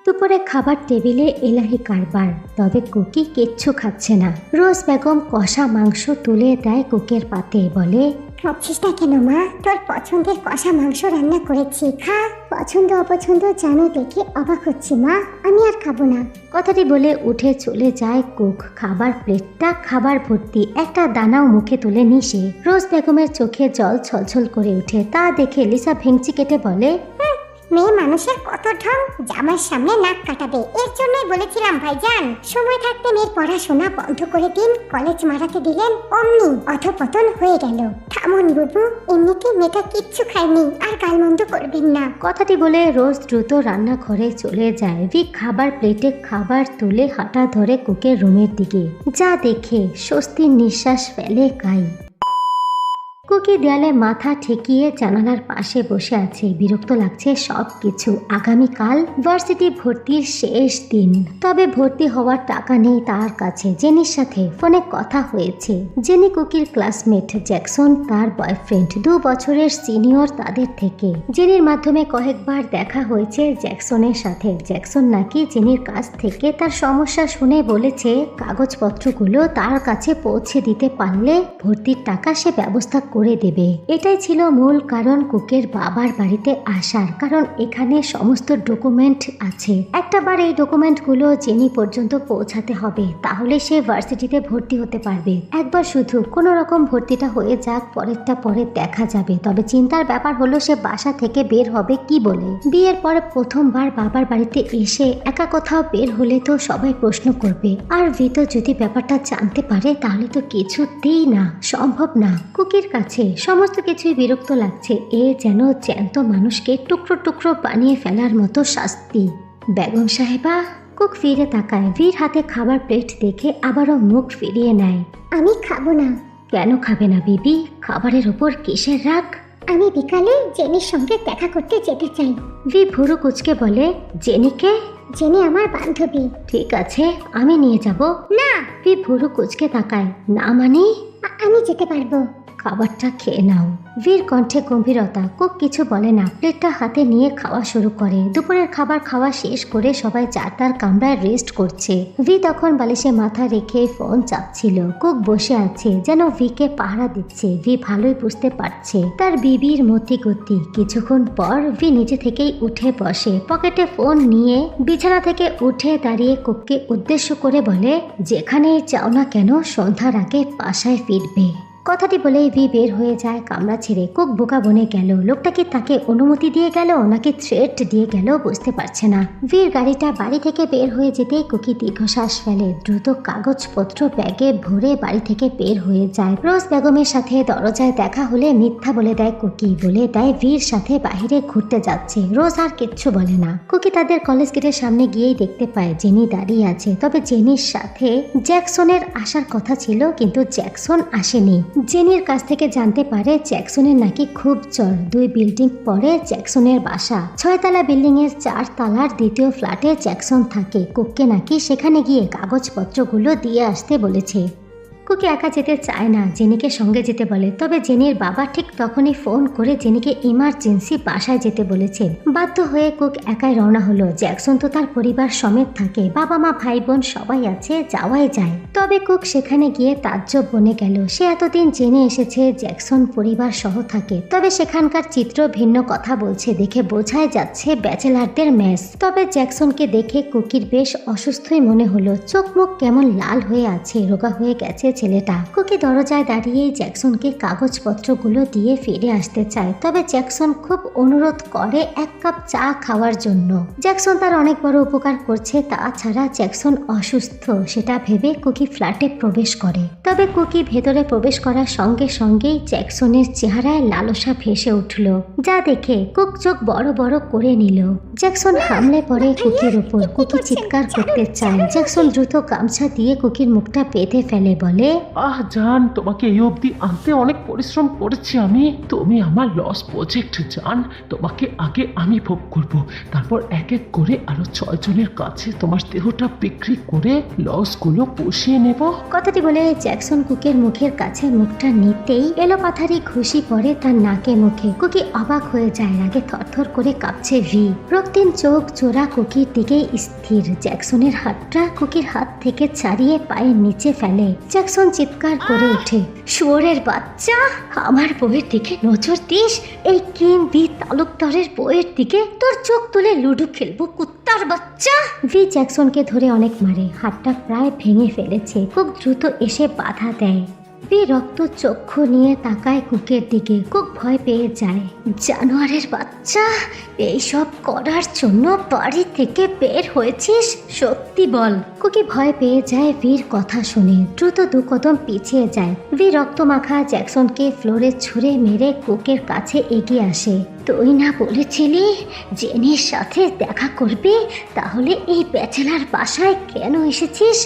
দুপুরে খাবার টেবিলে এলাহি কারবার, তবে কুকি কিচ্ছু খাচ্ছে না। রোজ বেগম কষা মাংস তুলে দেয় কুকের পাতে, বলে, খাচ্ছিস না কেন মা? তোর পছন্দের কষা মাংস রান্না করেছি, খা। পছন্দ অপছন্দ জানো দেখে অবাক হচ্ছি মা, আমি আর খাবো না। কথাটি বলে উঠে চলে যায় কুক। খাবার প্লেটটা খাবার ভর্তি, একটা দানাও মুখে তুলে নিশে। রোজ বেগমের চোখে জল ছলছল করে ওঠে। তা দেখে লিসা ভেঙচি কেটে বলে, মেয়ে মানুষের কত ঢং, জামার সামনে নাক কাটাবে। এর জন্যই বলেছিলাম ভাইজান, সময় থাকতে মেয়ের পড়াশোনা বন্ধ করে দিন। কলেজ মারাতে দিলেন, অমনি অধপতন হয়ে গেল। থামুন বুবু, এমনিতে মেয়েটা কিচ্ছু খায়নি, আর গালমন্দ করবেন না। কথাটি বলে রোজ দ্রুত রান্নাঘরে চলে যায়। ভিক খাবার প্লেটে খাবার তুলে হাঁটা ধরে কুকের রুমের দিকে। যা দেখে স্বস্তির নিঃশ্বাস ফেলে কাই। কুকি দেয়ালে মাথা ঠেকিয়ে জানালার পাশে বসে আছে। বিরক্ত লাগছে সব কিছু। আগামীকাল ভার্সিটি ভর্তির শেষ দিন, তবে ভর্তি হওয়ার টাকা নেই তার কাছে। জেনির সাথে ফোনে কথা হয়েছে। জেনি কুকির ক্লাসমেট, জ্যাকসন তার বয়ফ্রেন্ড, 2 বছরের সিনিয়র তাদের থেকে। জেনির মাধ্যমে কয়েকবার দেখা হয়েছে জ্যাকসনের সাথে। জ্যাকসন নাকি জেনির কাছ থেকে তার সমস্যা শুনে বলেছে কাগজপত্রগুলো তার কাছে পৌঁছে দিতে পারলে ভর্তির টাকা সে ব্যবস্থা করে দেবে। এটাই ছিল মূল কারণ কুকের বাবার বাড়িতে আসার, কারণ এখানে সমস্ত ডকুমেন্ট আছে। একটাবার এই ডকুমেন্টগুলো জেনি পর্যন্ত পৌঁছাতে হবে, তাহলে সে ভার্সিটিতে ভর্তি হতে পারবে। একবার শুধু কোনো রকম ভর্তিটা হয়ে যাক, পরেরটা পরে দেখা যাবে। তবে চিন্তার ব্যাপার হলো সে বাসা থেকে বের হবে কি বলে। বিয়ের পরে প্রথমবার বাবার বাড়িতে এসে একা কোথাও বের হলে তো সবাই প্রশ্ন করবে, আর ভিতো যদি ব্যাপারটা জানতে পারে তাহলে তো কিছুতেই না, সম্ভব না। কুকির কাছে সমস্ত কিছুই বিরক্ত লাগছে। এ যেন জ্যান্ত মানুষকে টুকরো টুকরো বানিয়ে ফেলার মতো শাস্তি। বেগম সাহেবা। কুক ফিরে তাকায়। বীর হাতে খাবার প্লেট দেখে আবারও মুখ ফিরিয়ে নেয়। আমি খাবো না। কেন খাবে না বিবি? খাবারের উপর কিসের রাগ? আমি বিকালে জেনির সঙ্গে দেখা করতে যেতে চাই। ভি ভুরু কুচকে বলে, জেনিকে? জেনি আমার বান্ধবী। ঠিক আছে, আমি নিয়ে যাব। না। ভি ভুরু কুচকে তাকায়। না মানে? আমি যেতে পারবো। খাবারটা খেয়ে নাও। বীর কণ্ঠে গম্ভীরতা। কুক কিছু বলে না, প্লেটটা হাতে নিয়ে খাওয়া শুরু করে। দুপুরের খাবার খাওয়া শেষ করে সবাই যার তার কামরায় রেস্ট করছে। ভি তখন বালিশে মাথা রেখে ফোন চাপছিল। কুক বসে আছে, যেন ভিকে পাহারা দিচ্ছে। ভি ভালোই বুঝতে পারছে তার বিবির মতি গতি। কিছুক্ষণ পর ভি নিজে থেকেই উঠে বসে, পকেটে ফোন নিয়ে বিছানা থেকে উঠে দাঁড়িয়ে কুককে উদ্দেশ্য করে বলে, যেখানেই যাও না কেন সন্ধ্যার আগে বাসায় ফিরবে। কথাটি বলে ভি বের হয়ে যায় কামরা ছেড়ে। কুক বোকা বনে গেল। লোকটা কি তাকে অনুমতি দিয়ে গেল নাকি থ্রেট দিয়ে গেল বুঝতে পারছে না। ভির গাড়িটা বাড়ি থেকে বের হয়ে যেতেই কুকি দীর্ঘশ্বাস ফেলে। দ্রুত কাগজপত্র ব্যাগে ভরে বাড়ি থেকে বের হয়ে যায়। রোজ বেগমের সাথে দরজায় দেখা হলে মিথ্যা বলে দেয় কুকি। বলে দেয় ভির সাথে বাইরে ঘুরতে যাচ্ছে। রোজ আর কিচ্ছু বলে না। কুকি তাদের কলেজ গেটের সামনে গিয়েই দেখতে পায় জেনি দাঁড়িয়ে আছে। তবে জেনির সাথে জ্যাকসনের আসার কথা ছিল, কিন্তু জ্যাকসন আসেনি। জেনির কাছ থেকে জানতে পারে জ্যাকসনের নাকি খুব জ্বর। 2 বিল্ডিং পরে জ্যাকসনের বাসা। 6 তলা বিল্ডিং এর 4 তলার দ্বিতীয় ফ্ল্যাটে জ্যাকসন থাকে। কুককে নাকি সেখানে গিয়ে কাগজপত্রগুলো দিয়ে আসতে বলেছে। কুকি একা যেতে চায় না, জেনিকে সঙ্গে যেতে বলে। তবে জেনির বাবা ঠিক তখনই ফোন করে জেনিকে ইমার্জেন্সি বাসায় যেতে বলেছে। বাধ্য হয়ে কুক একাই রওনা হলো। জ্যাকসন তো তার পরিবার সমেত থাকে, বাবা মা ভাই বোন সবাই আছে, যাওয়াই যায়। তবে কুক সেখানে গিয়ে তাজ্জব বনে গেল। সে এতদিন জেনে এসেছে জ্যাকসন পরিবার সহ থাকে, তবে সেখানকার চিত্র ভিন্ন কথা বলছে দেখে বোঝাই যাচ্ছে ব্যাচেলারদের মেস। তবে জ্যাকসনকে দেখে কুকির বেশ অসুস্থই মনে হলো। চোখ মুখ কেমন লাল হয়ে আছে, রোগা হয়ে গেছে ছেলেটা। কুকি দরজায় দাঁড়িয়ে জ্যাকসনকে কাগজপত্রগুলো দিয়ে ফিরে আসতে চায়। তবে জ্যাকসন খুব অনুরোধ করে 1 কাপ চা খাওয়ার জন্য। জ্যাকসন তার অনেক বড় উপকার করছে, তাছাড়া জ্যাকসন অসুস্থ সেটা ভেবে কুকি ফ্ল্যাটে প্রবেশ করে। তবে কুকি ভেতরে প্রবেশ করার সঙ্গে সঙ্গেই জ্যাকসনের চেহারায় লালসা ভেসে উঠল, যা দেখে কুক চোখ বড় বড় করে নিল। জ্যাকসন হামলে পড়ে কুকির উপর। কুকি চিৎকার করতে চায়। জ্যাকসন দ্রুত গামছা দিয়ে কুকির মুখটা বেঁধে ফেলে, বলে, বলে, জান, তোমাকে এই অবধি আনতে অনেক পরিশ্রম করেছি আমি। তুমি আমার লস প্রজেক্ট জান। তোমাকে আগে আমি ভোগ করব, তারপর এক এক করে আরো 6 জনের কাছে তোমার দেহটা বিক্রি করে লসগুলো পুষিয়ে নেব। কথাটি বলে জ্যাকসন কুকের মুখের কাছে মুখটা নিতেই এলোপাথারি ঘুষি পড়ে তার নাকে মুখে। কুকি অবাক হয়ে যায়, রাগে থরথর করে কাঁপছে ভি। রক্তিম চোখ জোড়া কুকির দিকে স্থির। জ্যাকসনের হাতটা কুকির হাত থেকে ছাড়িয়ে পায়ের নিচে ফেলে। জ্যাকসন চিৎকার করে ওঠে, শুয়োরের বাচ্চা, আমার বউয়ের দিকে নজর দিস? এই কিম ভি তালুকদারের বউয়ের দিকে তোর চোখ তুলে লুডো খেলবো, কুত্তার বাচ্চা। ভি জ্যাকসনকে ধরে অনেক মারে, হাতটা প্রায় ভেঙে ফেলেছে। কুক দ্রুত এসে বাধা দেয়। ভি রক্ত চক্ষু নিয়ে তাকায় কুকের দিকে। কুক ভয় পেয়ে যায়। জানোয়ারের বাচ্চা, এইসব করার জন্য বাড়ি থেকে বের হয়েছিস? সত্যি বল। কুকি ভয় পেয়ে যায় ভির কথা শুনে, দ্রুত 2 কদম পিছিয়ে যায়। ভি রক্তমাখা জ্যাকসনকে ফ্লোরে ছুঁড়ে মেরে কুকের কাছে এগিয়ে আসে। তুই না বলেছিলি জেনির সাথে দেখা করবি? তাহলে এই ব্যাচেলার বাসায় কেন এসেছিস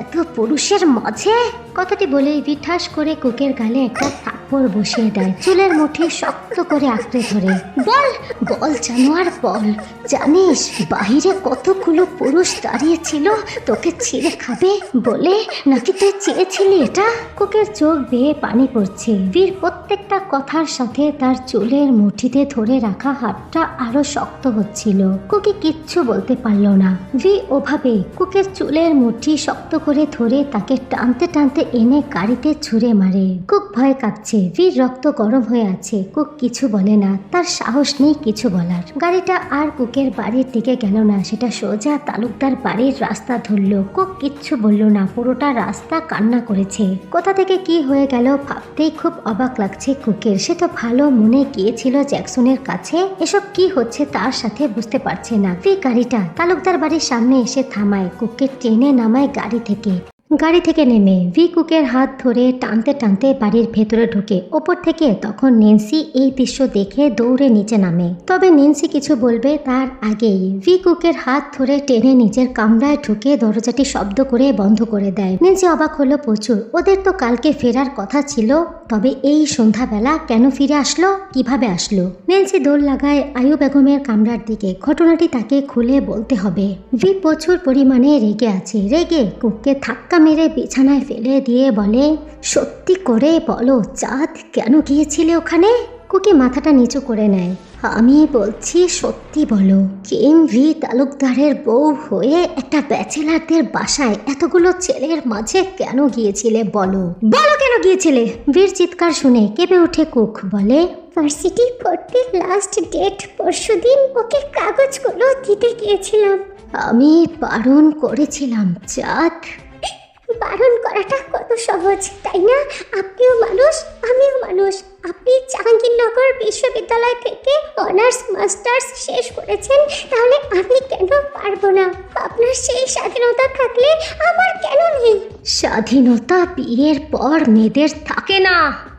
এত পুরুষের মাঝে? কথাটি বলেই ভি ঠাস করে কুকের গালে একটা থাপ্পড় বসিয়ে দেয়। চুলের মুঠি শক্ত করে আঁকড়ে ধরে। বল বল জানোয়ার বল, জানিস বাহিরে কতগুলো পুরুষ দাঁড়িয়ে ছিল তোকে ছিঁড়ে খাবে বলে? নাকি তুই চেয়েছিলি এটা? কুকের চোখ বেয়ে পানি পড়ছে। বীর প্রত্যেকটা কথার সাথে তার চুলের মুঠিতে ধরে রাখা হাতটা আরো শক্ত হচ্ছিল। কুকি কিচ্ছু বলতে পারল না। ভি ওভাবে কুকের চুলের মুঠি শক্ত করে ধরে তাকে টানতে টানতে এনে গাড়িতে ছুঁড়ে মারে। কুক ভয় কাঁপছে। ভীর রক্ত গরম হয়ে আছে। কুক কিছু বলে না, তার সাহস নেই কিছু বলার। গাড়িটা আর কুকের বাড়ির দিকে গেল না, সেটা সোজা তালুকদার বাড়ির রাস্তা ধরল। কুক কিচ্ছু বলল না, পুরোটা রাস্তা কান্না করেছে। কোথা থেকে কি হয়ে গেল ভাবতেই খুব অবাক লাগছে কুকের। সে তো ভালো মনে গিয়েছিল জ্যাকসনের কাছে, এসব কি হচ্ছে তার সাথে বুঝতে পারছে না। ভি গাড়িটা তালুকদার বাড়ির সামনে এসে থামায়। কুককে টেনে নামায় গাড়ি থেকে। গাড়ি থেকে নেমে ভি কুকের হাত ধরে টানতে টানতে বাড়ির ভেতরে ঢোকে। ওপর থেকে তখন নেন্সি এই দৃশ্য দেখে দৌড়ে নিচে নামে। তবে নেন্সি কিছু বলবে তার আগেই ভি কুকের হাত ধরে টেনে নিজের কামরায় ঢুকে দরজাটি শব্দ করে বন্ধ করে দেয়। নেন্সি অবাক হলো প্রচুর। ওদের তো কালকে ফেরার কথা ছিল, তবে এই সন্ধ্যাবেলা কেন ফিরে আসলো, কিভাবে আসলো? নেন্সি দৌড় লাগায় আয়ু বেগমের কামরার দিকে। ঘটনাটি তাকে খুলে বলতে হবে। ভি প্রচুর পরিমাণে রেগে আছে। রেগে কুককে ধাক্কা মেরে বিছানায় ফেলে দিয়ে বলে, সত্যি করে বলো চাঁদ, কেন গিয়েছিলে ওখানে? কুকি মাথাটা নিচু করে নেয়। আমি বলছি সত্যি বলো, কিম ভি তালুকদারের বউ হয়ে একটা ব্যাচেলারদের বাসায় এতগুলো ছেলের মাঝে কেন গিয়েছিলে বলো? বলো কেন গিয়েছিলে? ভীর চিৎকার শুনে কেঁপে উঠে কুক। বলে, ভার্সিটি পড়তে লাস্ট ডেট পরশুদিন, ওকে কাগজগুলো দিতে গিয়েছিলাম। আমি বারণ করেছিলাম চাঁদ। বারণ করাটা কত সহজ, তাই না? আপনিও মানুষ, আমিও মানুষ। আপনি জাহাঙ্গীরনগর বিশ্ববিদ্যালয় থেকে অনার্স মাস্টার্স শেষ করেছেন, তাহলে আমি কেন পারবো না? আপনার সেই স্বাধীনতা থাকলে আমার কেন নেই? স্বাধীনতা বিয়ের পর মেয়েদের থাকে না।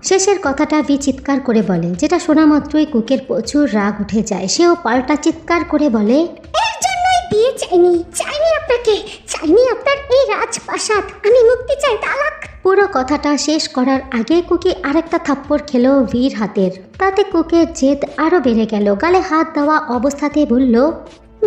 শেষের কথাটা ভি চিৎকার করে বলে, যেটা শোনা মাত্রই কুকের প্রচুর রাগ উঠে যায়। সেও পাল্টা চিৎকার করে বলে, এর জন্যই বিয়ে চাইনি, চাইনি আপনাকে, চাইনি আপনার এই রাজপ্রাসাদ। আমি মুক্তি চাই, তালাক। পুরো কথাটা শেষ করার আগে কুকি আরেকটা থাপ্পড় খেলো ভীর হাতের। তাতে কুকের জেদ আরো বেড়ে গেল। গালে হাত দেওয়া অবস্থাতে বলল,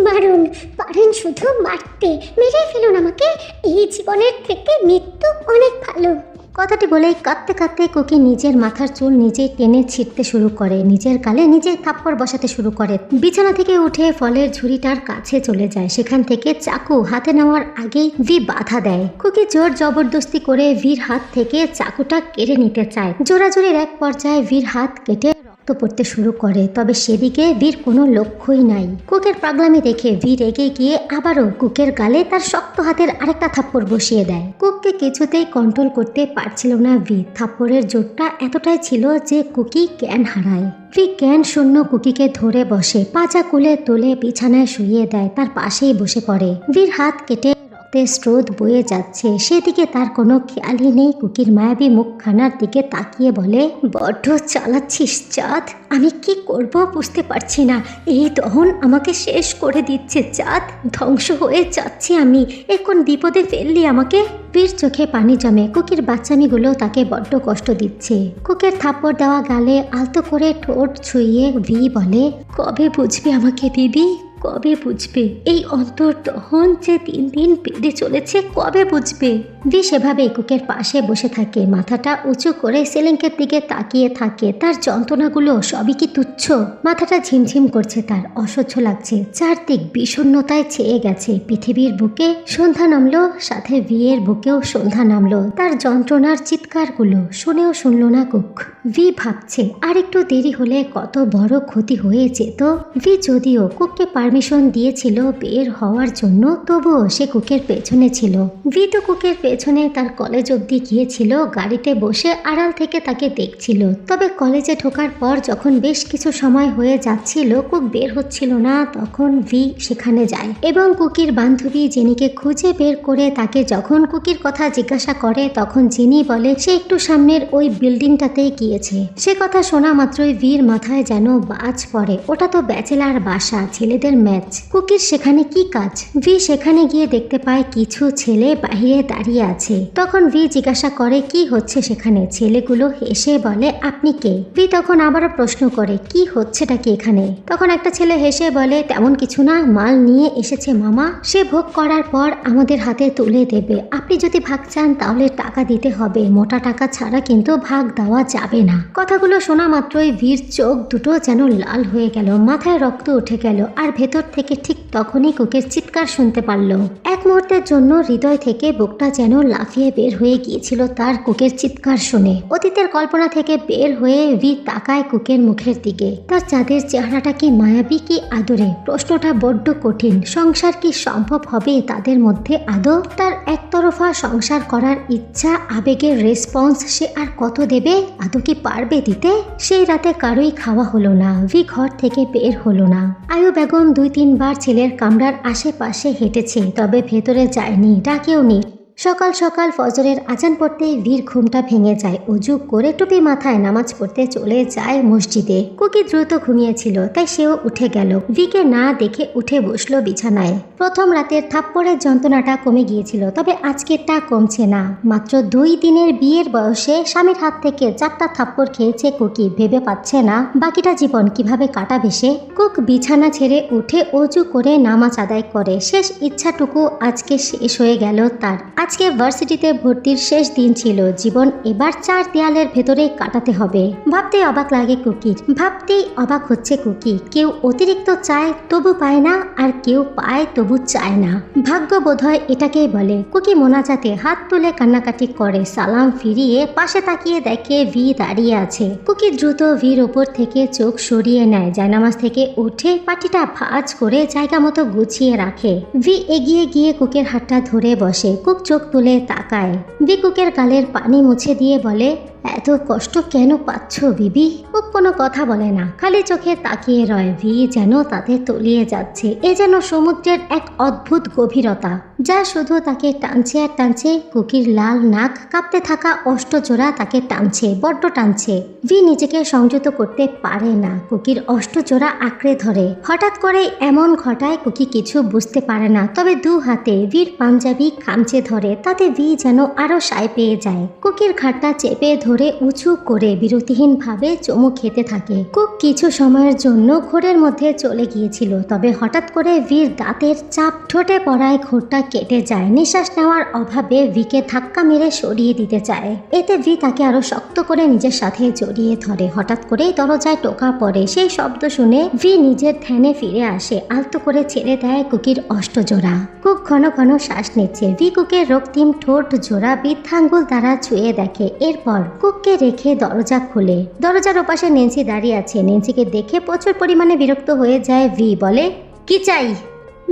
মারুন, পারেন শুধু মারতে, মেরে ফেলুন আমাকে। এই জীবনের থেকে মৃত্যু অনেক ভালো। কথাটি বলেই কাঁদতে কাঁদতে কুকি নিজের মাথার চুল নিজেই টেনে ছিঁড়তে শুরু করে। নিজের গালে নিজে থাপ্পড় বসাতে শুরু করে। বিছানা থেকে উঠে ফলের ঝুড়িটার কাছে চলে যায়। সেখান থেকে চাকু হাতে নেওয়ার আগেই ভি বাধা দেয়। কুকি জোর জবরদস্তি করে ভীর হাত থেকে চাকুটা কেড়ে নিতে চায়। জোরাজোরির এক পর্যায়ে ভীর হাত কেটে রক্ত পড়তে শুরু করে। তবে সেদিকে ভীর কোনো লক্ষ্যই নাই। কুকের পাগলামি দেখে ভি রেগে গিয়ে আবারও কুকের গালে তার শক্ত হাতের আরেকটা থাপ্পড় বসিয়ে দেয়। কুককে কিছুতেই কন্ট্রোল করতে পারছিল না ভি। থাপ্পড়ের জোরটা এতটাই ছিল যে কুকি জ্ঞান হারায়। ভি জ্ঞান শূন্য কুকিকে ধরে বসে, পাজা কুলে তুলে বিছানায় শুইয়ে দেয়। তার পাশেই বসে পড়ে। ভীর হাত কেটে রক্তের স্রোত বয়ে যাচ্ছে, সেদিকে তার কোনো খেয়ালই নেই। কুকির মায়াবী মুখখানার দিকে তাকিয়ে বলে, বড্ড চালাচ্ছিস চাঁদ, আমি কি করব বুঝতে পারছি না। এই দহন আমাকে শেষ করে দিচ্ছে চাঁদ, ধ্বংস হয়ে যাচ্ছি আমি। এখন বিপদে ফেললি আমাকে। বীর চোখে পানি জমে, কুকির বাচ্চামিগুলো তাকে বড্ড কষ্ট দিচ্ছে। কুকের থাপ্পড় দেওয়া গালে আলতো করে ঠোঁট ছুঁয়ে ভি বলে, কবে বুঝবে আমাকে বিবি, কবে বুঝবে? এই অন্তর্দহন যে দিন দিন বেড়ে চলেছে, কবে বুঝবে? ভি সেভাবেই কুকের পাশে বসে থাকে, মাথাটা উঁচু করে সিলিংয়ের দিকে তাকিয়ে থাকে। তার যন্ত্রণাগুলো সবই কি তুচ্ছ? মাথাটা ঝিমঝিম করছে, তার অসহ্য লাগছে। চারদিক বিষণ্ণতায় ছেয়ে গেছে। পৃথিবীর বুকে সন্ধ্যা নামলো, সাথে ভিয়ের বুকেও সন্ধ্যা নামলো। তার যন্ত্রণার চিৎকারগুলো শুনেও শুনল না কুক। ভি ভাবছে আর একটু দেরি হলে কত বড় ক্ষতি হয়ে যেত। ভি যদিও কুককে পারমিশন দিয়েছিল বের হওয়ার জন্য, তবুও সে কুকের পেছনে ছিল। ভি তো কুকের পেছনে তার কলেজ অবধি গিয়েছিল, গাড়িতে বসে আড়াল থেকে তাকে দেখছিল। তবে কলেজে ঢোকার পর যখন বেশ কিছু সময় হয়ে যাচ্ছিল, কুক বের হচ্ছিল না, তখন ভি সেখানে যায় এবং কুকির বান্ধবী জেনিকে খুঁজে বের করে তাকে যখন কুকির কথা জিজ্ঞাসা করে, তখন জেনি বলে সে একটু সামনের ওই বিল্ডিংটাতেই গিয়েছে। সে কথা শোনা মাত্রই ভির মাথায় যেন বাজ পড়ে। ওটা তো ব্যাচেলার বাসা, ছেলেদের ম্যাচ। কুকির সেখানে কি কাজ? ভি সেখানে গিয়ে দেখতে পায় কিছু ছেলে বাহিরে দাঁড়িয়ে আছে। তখন ভি জিজ্ঞাসা করে কি হচ্ছে সেখানে। ছেলেগুলো হেসে বলে, আপনি কে? ভি তখন আবারও প্রশ্ন করে, কি হচ্ছেটা কি এখানে? তখন একটা ছেলে হেসে বলে, তেমন কিছু না, মাল নিয়ে এসেছে মামা, সে ভোগ করার পর আমাদের হাতে তুলে দেবে। আপনি যদি ভাগ চান তাহলে টাকা দিতে হবে, মোটা টাকা ছাড়া কিন্তু ভাগ দেওয়া যাবে না। কথাগুলো শোনা মাত্রই ভির চোখ দুটো যেন লাল হয়ে গেল, মাথায় রক্ত উঠে গেল, আর ভেতর থেকে ঠিক তখনই কুকের চিৎকার শুনতে পারল। এক মুহূর্তের জন্য হৃদয় থেকে বুকটা যেন লাফিয়ে বের হয়ে গিয়েছিল তার কুকের চিৎকার শুনে। অতীতের কল্পনা থেকে বের হয়ে ভি তাকায় কুকের মুখের দিকে। তার চাঁদের চেহারাটা কি মায়াবী, কি আদরে? প্রশ্নটা বড্ড কঠিন। সংসার কি সম্ভব হবে তাদের মধ্যে আদৌ? তার একতরফা সংসার করার ইচ্ছা, আবেগের রেসপন্স সে আর কত দেবে? আদৌ কি পারবে দিতে? সেই রাতে কারোই খাওয়া হলো না। ভি ঘর থেকে বের হলো না। আয়ু বেগম 2-3 বার ছেলের কামরার আশেপাশে হেঁটেছে, তবে ভেতরে যায়নি, ডাকেও নি। সকাল সকাল ফজরের আজান পড়তেই ভির ঘুমটা ভেঙে যায়। অজু করে টুপি মাথায় নামাজ পড়তে চলে যায় মসজিদে। কুকি দ্রুত ঘুমিয়েছিল, তাই সেও উঠে গেল। ভিকে না দেখে উঠে বসলো বিছানায়। প্রথম রাতের থাপ্পড়ের যন্ত্রণাটা কমে গিয়েছিল, তবে আজকেরটা কমছে না। মাত্র 2 দিনের বিয়ের বয়সে স্বামীর হাত থেকে 4টা থাপ্পড় খেয়েছে কুকি। ভেবে পাচ্ছে না বাকিটা জীবন কিভাবে কাটাবে সে। কুক বিছানা ছেড়ে উঠে অজু করে নামাজ আদায় করে। শেষ ইচ্ছাটুকু আজকে শেষ হয়ে গেল তার। আজকে ভার্সিটিতে ভর্তির শেষ দিন ছিল। জীবন এবার 4 দেয়ালের ভেতরে কাটাতে হবে। ভাবতেই অবাক লাগে কুকির, ভাবতেই অবাক হচ্ছে কুকি। কেউ অতিরিক্ত চায় তবু পায় না, আর কেউ পায় তবু চায় না। ভাগ্য বোধহয় এটাকেই বলে। কুকি মোনাজাতে হাত তুলে কান্নাকাটি করে। সালাম ফিরিয়ে পাশে তাকিয়ে দেখে ভি দাঁড়িয়ে আছে। কুকি দ্রুত ভির ওপর থেকে চোখ সরিয়ে নেয়। জায়নামাজ থেকে উঠে পাটিটা ভাঁজ করে জায়গা মতো গুছিয়ে রাখে। ভি এগিয়ে গিয়ে কুকের হাতটা ধরে বসে। কুক চোখ তুলে তাকায়। ভি কুকের গালের পানি মুছে দিয়ে বলে, এত কষ্ট কেন পাচ্ছ বিবি? কুক কোনো কথা বলে না, খালি চোখে তাকিয়ে রয়। ভি যেন তাতে তলিয়ে যাচ্ছে। এ যেন সমুদ্রের এক অদ্ভুত গভীরতা, যা শুধু তাকে টানছে আর টানছে। কুকির লাল নাক কাঁপতে থাকা অষ্টজোড়া তাকে টানছে, বড্ড টানছে। ভি নিজেকে সংযত করতে পারে না। কুকির অষ্টজোড়া আঁকড়ে ধরে। হঠাৎ করে এমন ঘটায় কুকি কিছু বুঝতে পারে না, তবে 2 হাতে ভির পাঞ্জাবি খামচে ধরে। তাতে ভি যেন আরো সায় পেয়ে যায়। কুকির ঘাটটা চেপে ধরে উঁচু করে বিরতিহীন ভাবে চুমু খেতে থাকে। কুক কিছু সময়ের জন্য ঘোরের মধ্যে চলে গিয়েছিল, তবে হঠাৎ করে ভির দাঁতের চাপ ঠোঁটে পড়ায় ঘোরটা কেটে যায়। নিঃশ্বাস নেওয়ার অভাবে ভিকে ধাক্কা মেরে সরিয়ে দিতে চায়। এতে ভি তাকে আরো শক্ত করে নিজের সাথে জড়িয়ে ধরে। হঠাৎ করেই দরজায় টোকা পড়ে। সেই শব্দ শুনে ভি নিজের ধ্যানে ফিরে আসে। আলতো করে ছেড়ে দেয় কুকির অষ্টজোড়া। কুক ঘন ঘন শ্বাস নিচ্ছে। ভি কুকের রক্তিম ঠোঁট জোড়া বৃদ্ধাঙ্গুল দ্বারা ছুঁয়ে দেখে। এরপর কুককে রেখে দরজা খুলে। দরজার ওপাশে নেন্সি দাঁড়িয়ে আছে। নেন্সিকে দেখে প্রচুর পরিমাণে বিরক্ত হয়ে যায়। ভি বলে, কি চাই?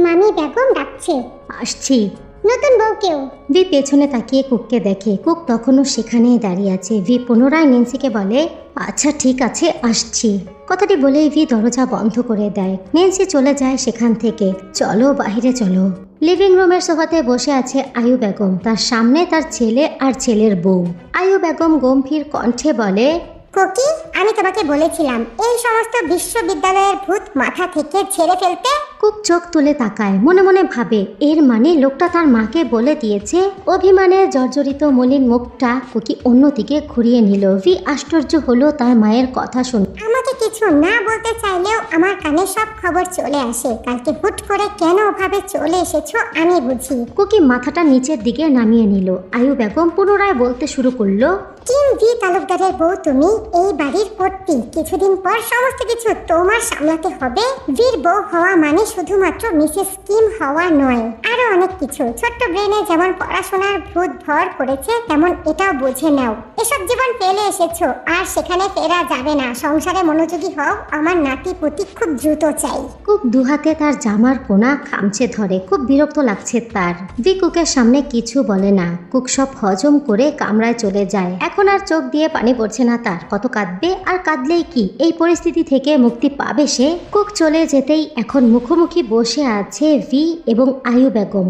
মামি বেগম ডাকছে। আসছি। নতুন বউকেও। ভি পেছনে তাকিয়ে কুককে দেখে। কুক তখনও সেখানেই দাঁড়িয়ে আছে। ভি পুনরায় নেন্সিকে বলে, আচ্ছা ঠিক আছে, আসছি। কথাটি বলেই ভি দরজা বন্ধ করে দেয়। নেন্সি চলে যায় সেখান থেকে। চলো বাইরে চলো। লিভিং রুমের সোফাতে বসে আছে আয়ু বেগম, তার সামনে তার ছেলে আর ছেলের বউ। আয়ু বেগম গম্ভীর কণ্ঠে বলে, কোকি, আমি তোমাকে বলেছিলাম এই সমস্ত বিশ্ববিদ্যালয়ের ভূত মাথা থেকে ছেড়ে ফেলতে। কুক চোখ তুলে তাকায়, মনে মনে ভাবে এর মানে লোকটা তার মাকে বলে দিয়েছে। অভিমানে জর্জরিত মলিন মুখটা কুকি অন্যদিকে ঘুরিয়ে নিল। ভি আশ্চর্য হলো তার মায়ের কথা শুনে। আমাকে কিছু না বলতে চাইলেও আমার কানে সব খবর চলে আসে। কালকে হুট করে কেন ওভাবে চলে এসেছো আমি বুঝি। কুকি মাথাটা নিচের দিকে নামিয়ে নিল। আয়ু বেগম পুনরায় বলতে শুরু করলো, কিম ভি তালুকদারের বউ তুমি, এই বাড়ির কর্ত্রী। কিছুদিন পর সমস্ত কিছু তোমার সামলাতে হবে। বীর বউ হওয়া মানে শুধুমাত্র মিসেস কিম হওয়া নয়, আরো অনেক কিছু। ছোট্ট ব্রেনে যেমন পড়াশোনার ভূত ভর করেছে, তেমন এটাও বুঝে নাও। এসব জীবন পেলে এসেছো, আর সেখানে ফেরা যাবে না। সংসারে মনোযোগী হও, আমার নাতি পুতি খুব দ্রুত চাই। কুক দুহাতে তার জামার কোনা খামচে ধরে। খুব বিরক্ত লাগছে তার। ভি কুকের সামনে কিছু বলে না। কুক সব হজম করে কামরায় চলে যায়। এখন আর চোখ দিয়ে পানি পড়ছে না তার। কত কাঁদবে, আর কাঁদলেই কি এই পরিস্থিতি থেকে মুক্তি পাবে সে? কুক চলে যেতেই এখন মুখোমুখি বসে আছে ভি এবং আয়ু বেগম।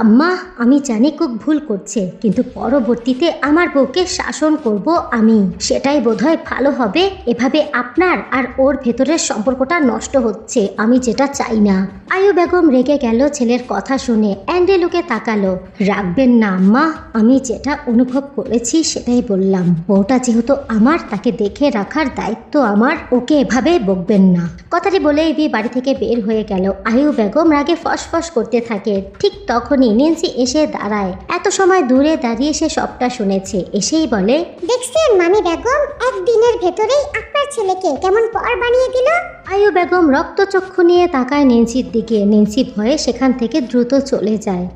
আম্মা, আমি জানি কুক ভুল করছে, কিন্তু পরবর্তীতে আমার বউকে শাসন করব আমি। সেটাই বোধহয় ভালো হবে। এভাবে আপনার আর ওর ভেতরের সম্পর্কটা নষ্ট হচ্ছে, আমি যেটা চাই না। আয়ু বেগম রেগে গেল ছেলের কথা শুনে। অ্যান্ড্রেলুকে তাকালো। রাখবেন না আম্মা, আমি যেটা অনুভব করেছি সেটাই বললাম। বউটা যেহেতু আমার, তাকে দেখে রাখার দায়িত্ব আমার। ওকে এভাবে বকবেন না। কথাটি বলেই ভি বাড়ি থেকে বের হয়ে গেল। আয়ু বেগম রাগে ফসফস করতে থাকে। ঠিক তখন নেন্সি এসে দাঁড়ায়। এত সময় দূরে দাঁড়িয়ে সে সবটা শুনেছে। এসেই বলে, দেখছেন মামি বেগম, একদিনের ভেতরেই আপনার ছেলেকে কেমন পর বানিয়ে দিল। আয়ু বেগম রক্তচক্ষু নিয়ে তাকায় নেন্সির দিকে। নেন্সি ভয়ে সেখান থেকে দ্রুত চলে যায়।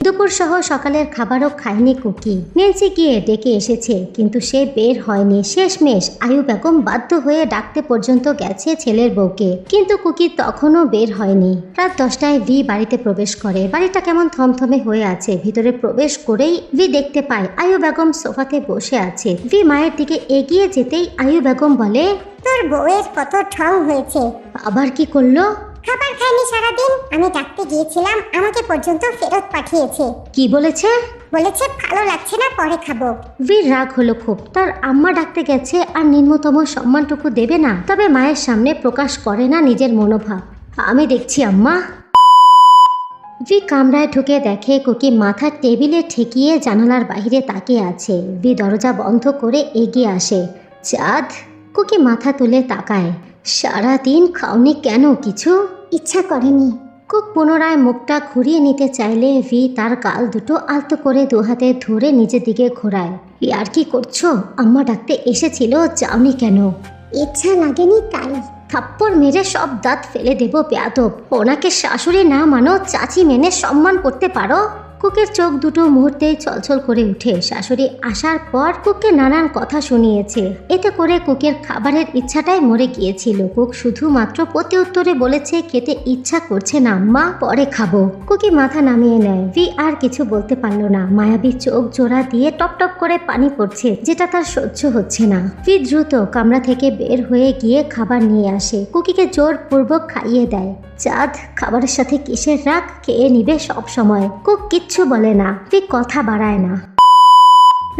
দুপুর সহ সকালের খাবারও খায়নি কুকি। নেন্সি গিয়ে ডেকে এসেছে, কিন্তু সে বের হয়নি। শেষমেশ আয়ু বেগম বাধ্য হয়ে ডাকতে পর্যন্ত গেছে ছেলের বউকে, কিন্তু কুকি তখনও বের হয়নি। রাত 10টায় ভি বাড়িতে প্রবেশ করে। বাড়িটা কেমন থমথমে হয়ে আছে। ভিতরে প্রবেশ করেই ভি দেখতে পায় আয়ু বেগম সোফাতে বসে আছে। ভি মায়ের দিকে এগিয়ে যেতেই আয়ু বেগম বলে, তোর বউয়ের কত ঠং হয়েছে। আবার কি করলো? খাবার খায়নি সারাদিন। আমি ডাকতে গিয়েছিলাম, আমাকে পর্যন্ত ফেরত পাঠিয়েছে। কি বলেছে? বলেছে ভালো লাগছে না, পরে খাবো। ভীর রাগ হলো খুব। তার আম্মা ডাকতে গেছে আর নিম্নতম সম্মানটুকু দেবে না, তবে মায়ের সামনে প্রকাশ করে না নিজের মনোভাব। আমি দেখছি আম্মা। ভি কামরায় ঢুকে দেখে কুকি মাথা টেবিলে ঠেকিয়ে জানালার বাইরে তাকিয়ে আছে। ভি দরজা বন্ধ করে এগিয়ে আসে। চাঁদ। কুকি মাথা তুলে তাকায়। সারাদিন খাওনি কেন কিছু? ইচ্ছা করেনি। কুক পুনরায় মুখটা ঘুরিয়ে নিতে চাইলে ভি তার গাল দুটো আলতো করে দুহাতে ধরে নিজের দিকে ঘোরায়। আর কি করছো? আম্মা ডাকতে এসেছিল, যাওনি কেন? ইচ্ছা লাগেনি তাই। থাপ্পড় মেরে সব দাঁত ফেলে দেবো বেয়াদব। ওনাকে শাশুড়ি না মানো, চাচি মেনে সম্মান করতে পারো? কুকের চোখ দুটো মুহূর্তেই ছলছল করে উঠে। শাশুড়ি আসার পর কুককে নানান কথা শুনিয়েছে। এতে করে কুকের খাবারের ইচ্ছাটাই মরে গিয়েছিল। কুক শুধুমাত্র প্রতি উত্তরে বলেছে খেতে ইচ্ছা করছে না আম্মা, পরে খাবো। কুকি মাথা নামিয়ে নেয়। ভি আর কিছু বলতে পারলো না। মায়াবী চোখ জোড়া দিয়ে টপ টপ করে পানি পড়ছে, যেটা তার সহ্য হচ্ছে না। ভি দ্রুত কামরা থেকে বের হয়ে গিয়ে খাবার নিয়ে আসে। কুকিকে জোরপূর্বক খাইয়ে দেয়। চাঁদ, খাবারের সাথে কিসের রাগ? খেয়ে নিবে সব সময়। কুক কিচ্ছু বলে না। ভি কথা বাড়ায় না।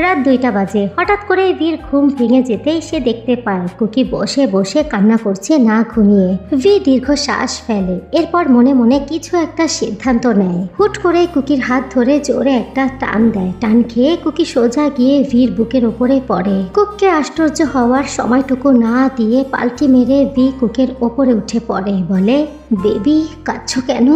রাত 2টা বাজে। হঠাৎ করে ভীর ঘুম ভেঙে যেতেই সে দেখতে পায় কুকি বসে বসে কান্না করছে না ঘুমিয়ে। ভি দীর্ঘ শ্বাস ফেলে। এরপর মনে মনে কিছু একটা সিদ্ধান্ত নেয়। হুট করে কুকির হাত ধরে জোরে একটা টান দেয়। টান খেয়ে কুকি সোজা গিয়ে ভীর বুকের ওপরে পড়ে। কুককে আশ্চর্য হওয়ার সময়টুকু না দিয়ে পাল্টি মেরে ভি কুকের ওপরে উঠে পড়ে। বলে, বেবি, কাঁদছো কেন?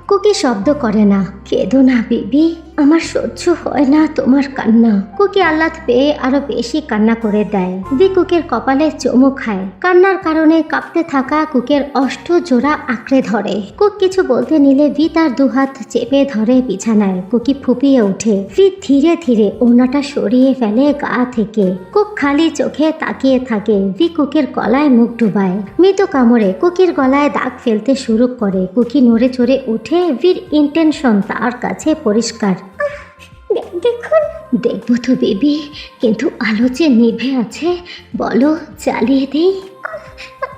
কুকি শব্দ করে না। কেঁদো না বেবি, আমার সহ্য হয় না তোমার কান্না। কুকি আহ্লাদ পেয়ে আরো বেশি কান্না করে দেয়। ভি কুকের কপালে চুমু খায়। কান্নার কারণে কাঁপতে থাকা কুকের অষ্ট জোড়া আঁকড়ে ধরে। কুক কিছু বলতে নিলে ভি তার দুহাত চেপে ধরে বিছানায়। কুকি ফুপিয়ে ওঠে। ভি ধীরে ধীরে ওড়নাটা সরিয়ে ফেলে গা থেকে। কুক খালি চোখে তাকিয়ে থাকে। ভি কুকের গলায় মুখ ডুবায়। মৃদু কামড়ে কুকির গলায় দাগ ফেলতে শুরু করে। কুকি নড়ে চড়ে উঠে। ভির ইন্টেনশন তার কাছে পরিষ্কার। দেখুন। দেখবো তো বেবি, কিন্তু আলো যে নিভে আছে। বলো, জ্বালিয়ে দেই?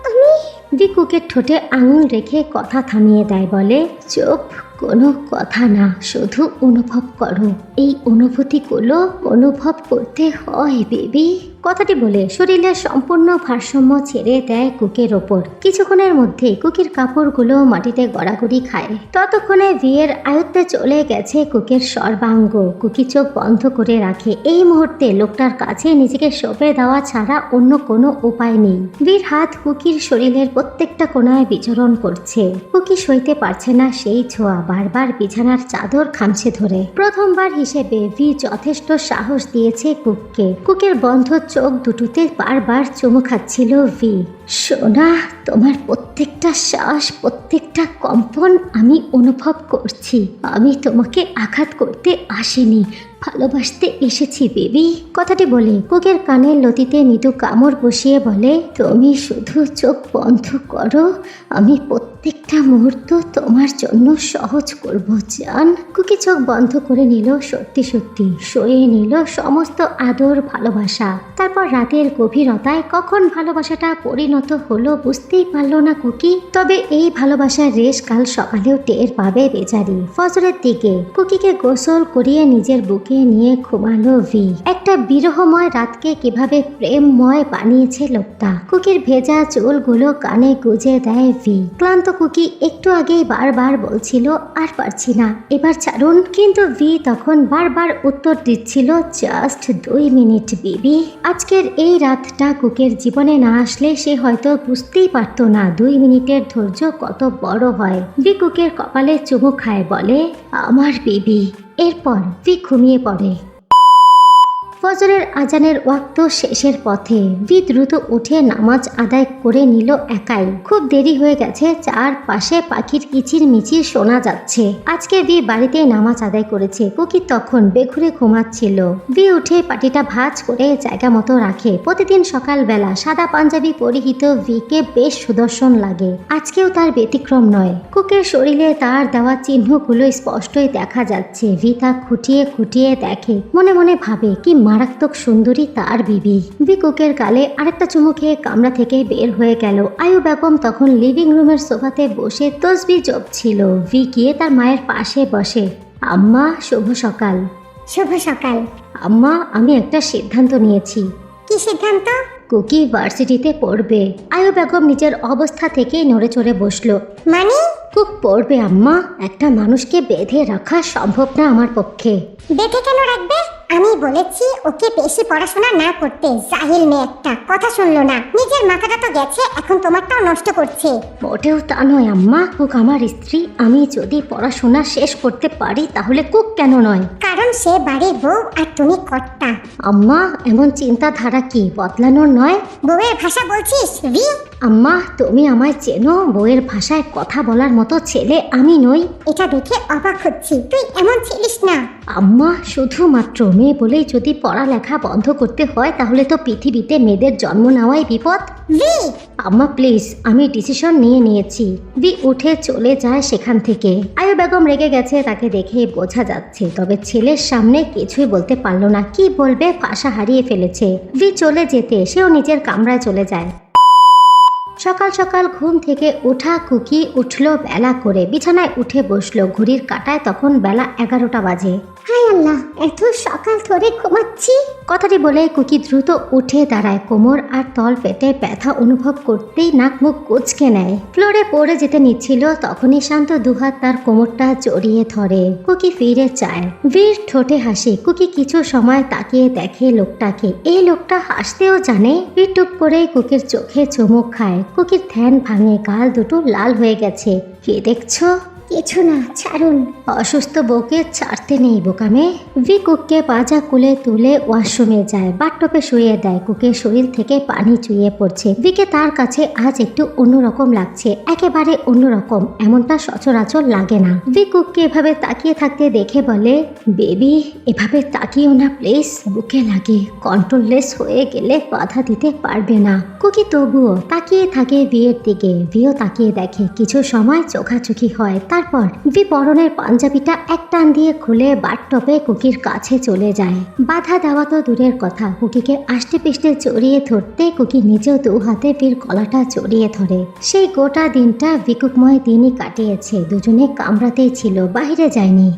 আমি ভি কুকের ঠোঁটে আঙুল রেখে কথা থামিয়ে দেয়, বলে চুপ, কোনো কথা না, শুধু অনুভব করো। এই অনুভূতিগুলো অনুভব করতে হয় বেবি। কথাটি বলে শরীরের সম্পূর্ণ ভারসাম্য ছেড়ে দেয় কুকের ওপর। কিছুক্ষণের মধ্যে কুকির কাপড়গুলো মাটিতে গড়াগড়ি খায়। ততক্ষণে ভিয়ের আয়ত্তে চলে গেছে কুকের সর্বাঙ্গ। কুকি চোখ বন্ধ করে রাখে। এই মুহূর্তে লোকটার কাছে নিজেকে সঁপে দেওয়া ছাড়া অন্য কোনো উপায় নেই। ভির হাত কুকির শরীরের প্রত্যেকটা কোণায় বিচরণ করছে। কুকি সইতে পারছে না সেই ছোঁয়া, বারবার বিছানার চাদর খামছে ধরে। প্রথমবার হিসেবে ভি যথেষ্ট সাহস দিয়েছে কুককে। কুকের বন্ধ চোখ দুটোতে বারবার চুমু খাচ্ছিল ভি। সোনা, তোমার প্রত্যেকটা শ্বাস, প্রত্যেকটা কম্পন আমি অনুভব করছি। আমি তোমাকে আঘাত করতে আসিনি, ভালোবাসতে এসেছি বেবি। কথাটি বলে কুকের কানের লতিতে মৃদু কামড় বসিয়ে বলে, তুমি শুধু চোখ বন্ধ করো, আমি প্রত্যেকটা মুহূর্ত তোমার জন্য সহজ করব জান। কুকি চোখ বন্ধ করে নিল, সত্যি সত্যি সয়ে নিল সমস্ত আদর ভালোবাসা। তারপর রাতের গভীরতায় কখন ভালোবাসাটা পরিণত হলো বুঝতেই পারল না কুকি। তবে এই ভালোবাসার রেশ কাল সকালেও টের পাবে বেচারি। ফজরের দিকে কুকিকে গোসল করিয়ে নিজের বুকে নিয়ে ঘুমালো ভি। একটা বিরহময় রাতকে কিভাবে প্রেমময় বানিয়েছে লোকটা। কুকির ভেজা চুলগুলো কানে গুজে দেয় ভি। ক্লান্ত কুকি একটু আগেই বারবার বলছিল আর পারছি না, এবার ছাড়ুন, কিন্তু ভি তখন বারবার উত্তর দিচ্ছিল জাস্ট 2 মিনিট বেবি। আজকের এই রাতটা কুকের জীবনে না আসলে সে হয়তো বুঝতেই পারতো না 2 মিনিটের ধৈর্য কত বড় হয়। ভি কুকের কপালে চুমু খায়, বলে আমার বেবি। এরপর ভি ঘুমিয়ে পড়ে। ফজরের আজানের ওয়াক্ত শেষের পথে ভি দ্রুত উঠে নামাজ আদায় করে নিল একাই। খুব দেরি হয়ে গেছে, চারপাশে পাখির কিচির মিচির শোনা যাচ্ছে। আজকে ভি বাড়িতে নামাজ আদায় করেছে। কুকি তখন বেঘুরে ঘুমাচ্ছিল। ভি উঠে পাটিটা ভাঁজ করে জায়গা মতো রাখে। প্রতিদিন সকালবেলা সাদা পাঞ্জাবি পরিহিত ভিকে বেশ সুদর্শন লাগে। আজকেও তার ব্যতিক্রম নয়। কুকের শরীরে তার দেওয়া চিহ্নগুলো স্পষ্টই দেখা যাচ্ছে। ভি তা খুঁটিয়ে খুঁটিয়ে দেখে, মনে মনে ভাবে কি মারাত্মক সুন্দরী তার বিবি। ভি কুকের গালে আরেকটা চুমু খেয়ে কামরা থেকে বের হয়ে গেল। আয়ু বেগম তখন লিভিং রুমের সোফাতে বসে তসবি জপছিল। ভি গিয়ে তার মায়ের পাশে বসে, আম্মা শুভ সকাল। শুভ সকাল। আম্মা, আমি একটা সিদ্ধান্ত নিয়েছি। কি সিদ্ধান্ত? কুকি ভার্সিটিতে পড়বে। আয়ু বেগম নিজের অবস্থা থেকেই নড়ে চড়ে বসলো। মানে? কুক পড়বে আম্মা। একটা মানুষকে বেঁধে রাখা সম্ভব না আমার পক্ষে। বেঁধে কেন রাখবে? আমি বলেছি ওকে বেশি পড়াশোনা না করতে। জাহিল মেয়ে একটা, কথা শুনলো না। নিজের মাথাটা তো গেছে, এখন তোমারটাও নষ্ট করছে। মোটেও তা নয় আম্মা, কুক আমার স্ত্রী। আমি যদি পড়াশোনা শেষ করতে পারি তাহলে কুক কেন নয়? কারণ সে বাড়ির বউ আর তুমি কর্তা। আম্মা, এমন চিন্তাধারা কি বদলানোর নয়? বউয়ের ভাষা বলছিস ভি? আম্মা, তুমি আমায় চেনো? বউয়ের ভাষায় কথা বলার মতো ছেলে আমি নই। এটা দেখে অবাক হচ্ছি, তুই এমন ছিলিস না। আম্মা, শুধুমাত্র মেয়ে বলেই যদি পড়ালেখা বন্ধ করতে হয় তাহলে তো পৃথিবীতে মেয়েদের জন্ম নেওয়াই বিপদ। ভি! আম্মা প্লিজ, আমি ডিসিশন নিয়েছি। ভি উঠে চলে যায় সেখান থেকে। আয়ু বেগম রেগে গেছে, তাকে দেখে বোঝা যাচ্ছে। তবে ছেলের সামনে কিছুই বলতে পারলো না। কি বলবে, ভাষা হারিয়ে ফেলেছে। ভি চলে যেতে সেও নিজের কামরায় চলে যায়। সকাল সকাল ঘুম থেকে ওঠা কুকি উঠল বেলা করে। বিছানায় উঠে বসলো। ঘড়ির কাঁটায় তখন বেলা 11টা বাজে। হায় আল্লাহ, এত সকাল ধরে ঘুমাচ্ছি। কথাটি বলে কুকি দ্রুত উঠে দাঁড়ায়। কোমর আর তল পেটে ব্যথা অনুভব করতেই নাক মুখ কুঁচকে নেয়। ফ্লোরে পড়ে যেতে নিচ্ছিল, তখনই শান্ত দুহাত তার কোমরটা জড়িয়ে ধরে। কুকি ফিরে চায়। ভির ঠোঁটে হাসি। কুকি কিছু সময় তাকিয়ে দেখে লোকটাকে। এই লোকটা হাসতেও জানে। ভির টুপ করে কুকির চোখে চুমুক খায়। কুকির ধ্যান ভাঙে, গাল দুটো লাল হয়ে গেছে। কি দেখছো? কিছু না, ছাড়ুন। অসুস্থ বউকে ছাড়তে নেই বোকামে। ভি কুককে পাজা কুলে তুলে ওয়াশরুমে যায়। বাথটবে শুয়ে দেয়। কুকের শরীর থেকে পানি চুইয়ে পড়ছে। ভিকে তার কাছে আজ একটু অন্যরকম লাগছে, একেবারে অন্যরকম। এমনটা সচরাচর লাগে না। ভি কুককে এভাবে তাকিয়ে থাকতে দেখে বলে, বেবি এভাবে তাকিও না প্লিজ, বুকে লাগে। কন্ট্রোললেস হয়ে গেলে বাধা দিতে পারবে না। কুকি তবুও তাকিয়ে থাকে ভিয়ের দিকে। ভিও তাকিয়ে দেখে। কিছু সময় চোখাচোখি হয়। তার তারপর ভি পরনের পাঞ্জাবিটা এক টান দিয়ে খুলে বাথটবে কুকির কাছে চলে যায়। বাধা দেওয়া তো দূরের কথা, কুকিকে আষ্টে পিষ্টে জড়িয়ে ধরতে কুকি নিজেও দু হাতে ভির গলাটা জড়িয়ে ধরে। সেই গোটা দিনটা বিকুকময় দিনই কাটিয়েছে, দুজনে কামরাতেই ছিল, বাইরে যায়নি।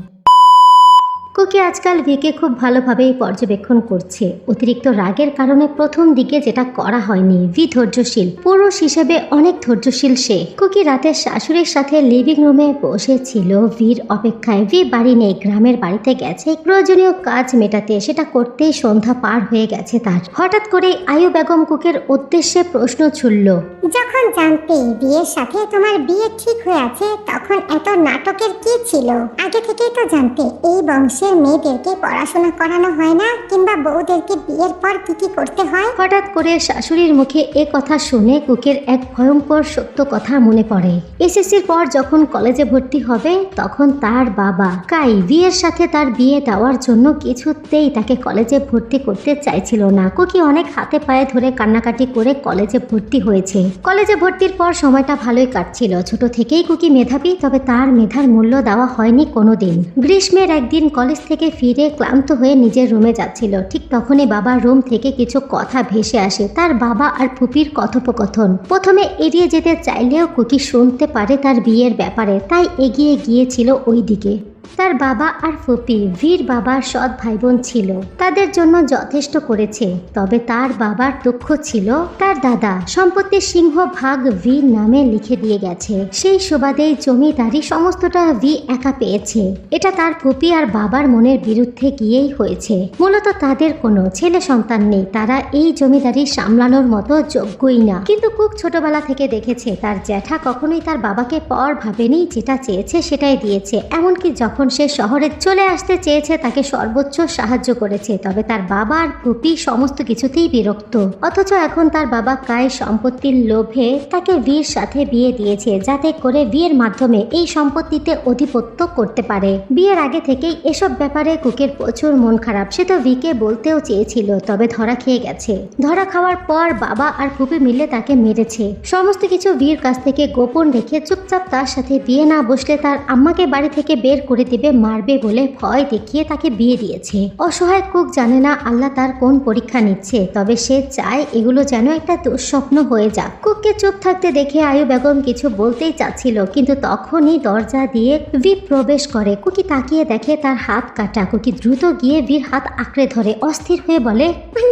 কুকি আজকাল ভিকে খুব ভালোভাবেই পর্যবেক্ষণ করছে। অতিরিক্ত রাগের কারণে প্রথম দিকে যেটা করা হয়নি। ভি ধৈর্যশীল, পুরুষ হিসেবে অনেক ধৈর্যশীল সে। কুকি রাতে শাশুড়ির সাথে লিভিং রুমে বসেছিল ভির অপেক্ষায়। ভি বাড়ি নেই, গ্রামের বাড়িতে গেছে প্রয়োজনীয় কাজ মেটাতে, সেটা করতেই সন্ধ্যা পার হয়ে গেছে তার। হঠাৎ করেই আয়ু বেগম কুকের উদ্দেশ্যে প্রশ্ন ছুড়ল, যখন জানতে বিয়ের সাথে তোমার বিয়ে ঠিক হয়ে আছে তখন এত নাটকের কি ছিল? আগে থেকেই তো জানতে এই বংশের মেয়েদেরকে পড়াশোনা করানো হয় না, কিংবা বউদেরকে বিয়ের পর কি কি করতে হয়। হঠাৎ করে শাশুড়ির মুখে এ কথা শুনে কুকের এক ভয়ঙ্কর সত্য কথা মনে পড়ে। এসএসসির পর যখন কলেজে ভর্তি হবে তখন তার বাবা কাই ভিয়ের সাথে তার বিয়ে দেওয়ার জন্য কিছুতেই তাকে কলেজে ভর্তি করতে চাইছিল না। কুকি অনেক হাতে পায়ে ধরে কান্নাকাটি করে কলেজে ভর্তি হয়েছে। কলেজে ভর্তির পর সময়টা ভালোই কাটছিল। ছোট থেকেই কুকি মেধাবী, তবে তার মেধার মূল্য দেওয়া হয়নি কোনোদিন। গ্রীষ্মের একদিন কলেজ থেকে ফিরে ক্লান্ত হয়ে নিজের রুমে যাচ্ছিল, ঠিক তখনই বাবার রুম থেকে কিছু কথা ভেসে আসে। তার বাবা আর ফুপির কথোপকথন। প্রথমে এড়িয়ে যেতে চাইলেও কুকি শুনতে পারে তার বিয়ের ব্যাপারে, তাই এগিয়ে গিয়েছিল ওই দিকে। তার বাবা আর ফুপি ভির বাবার সৎ ভাই বোন ছিল, তাদের জন্য যথেষ্ট করেছে। তবে তার বাবার দুঃখ ছিল তার দাদা সম্পত্তির সিংহভাগ ভির নামে লিখে দিয়ে গেছে। সেই সুবাদেই জমিদারি সমস্তটা ভি একা পেয়েছে। এটা তার ফুপি আর বাবার মনের বিরুদ্ধে গিয়েই হয়েছে। মূলত তাদের কোনো ছেলে সন্তান নেই, তারা এই জমিদারি সামলানোর মতো যোগ্যই না। কিন্তু কুক ছোটবেলা থেকে দেখেছে তার জ্যাঠা কখনোই তার বাবাকে পর ভাবেনি, যেটা চেয়েছে সেটাই দিয়েছে। এমনকি যখন সে শহরে চলে আসতে চেয়েছে তাকে সর্বোচ্চ সাহায্য করেছে। তবে তার বাবা আর ফুপি সমস্ত কিছুতেই বিরক্ত। অথচ এখন তার বাবা কায় সম্পত্তির লোভে তাকে ভির সাথে বিয়ে দিয়েছে, যাতে করে বিয়ের মাধ্যমে এই সম্পত্তিতে অধিপত্য করতে পারে। বিয়ের আগে থেকেই এসব ব্যাপারে কুকের প্রচুর মন খারাপ। সে তো ভিকে বলতেও চেয়েছিল, তবে ধরা খেয়ে গেছে। ধরা খাওয়ার পর বাবা আর ফুপি মিলে তাকে মেরেছে। সমস্ত কিছু ভির কাছ থেকে গোপন রেখে চুপচাপ তার সাথে বিয়ে না বসলে তার আম্মাকে বাড়ি থেকে বের করে দিবে, মারবে বলে ভয় দেখিয়ে তাকে বিয়ে দিয়েছে। অসহায় কুক জানে না আল্লাহ তার কোন পরীক্ষা নিচ্ছে, তবে সে চায় এগুলো যেন একটা দুঃস্বপ্ন হয়ে যাক। কুককে চুপ থাকতে দেখে আয়ু বেগম কিছু বলতেই চাচ্ছিল, কিন্তু তখনই দরজা দিয়ে ভি প্রবেশ করে। কুকি তাকিয়ে দেখে তার হাত কাটা। কুকি দ্রুত গিয়ে ভির হাত আঁকড়ে ধরে অস্থির হয়ে বলে,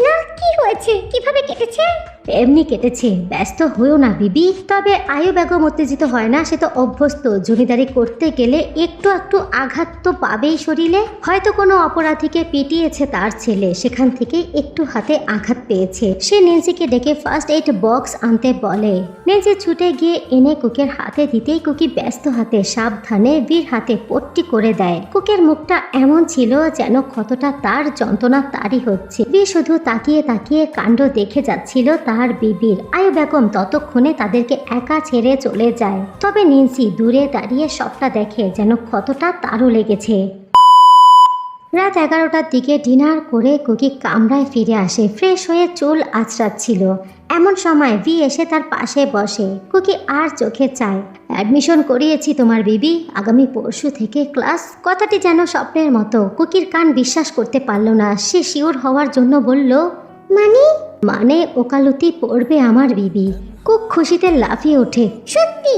না, কি হয়েছে? কিভাবে কেটেছে? এমনি কেটেছে, ব্যস্ত হয়েও না বিবি। তবে আয়ু বেগম উত্তেজিত হয় না, সে তো অভ্যস্ত। জমিদারি করতে গেলে একটু একটু আঘাত তো পাবেই শরীরে। হয়তো কোনো অপরাধীকে পিটিয়েছে তার ছেলে, সেখান থেকে একটু হাতে আঘাত পেয়েছে। সে নেন্সিকে ডেকে ফার্স্ট এইড বক্স আনতে বলে। নেন্সি ছুটে গিয়ে এনে কুকের হাতে দিতেই কুকি ব্যস্ত হাতে সাবধানে ভির হাতে পট্টি করে দেয়। কুকের মুখটা এমন ছিল যেন ক্ষতটা তার, যন্ত্রণা তারই হচ্ছে। ভি শুধু তাকিয়ে তাকিয়ে কাণ্ড দেখে যাচ্ছিল তার বিবির। আয়ু বেগম ততক্ষণে তাদেরকে একা ছেড়ে চলে যায়। তবে নেন্সি দূরে দাঁড়িয়ে সবটা দেখে, যেন ক্ষতটা তারও লেগেছে। রাত 11টার দিকে ডিনার করে কুকি কামরায় ফিরে আসে। ফ্রেশ হয়ে চুল আঁচড়াচ্ছিল। এমন সময় ভি এসে তার পাশে বসে। কুকি আর চোখে চায়। অ্যাডমিশন করিয়েছি তোমার বিবি, আগামী পরশু থেকে ক্লাস। কথাটি যেন স্বপ্নের মতো। কুকির কান বিশ্বাস করতে পারল না। সে শিওর হওয়ার জন্য বলল, মানে ওকালতি পড়বে আমার বিবি। কুক খুশিতে লাফিয়ে ওঠে, সত্যি?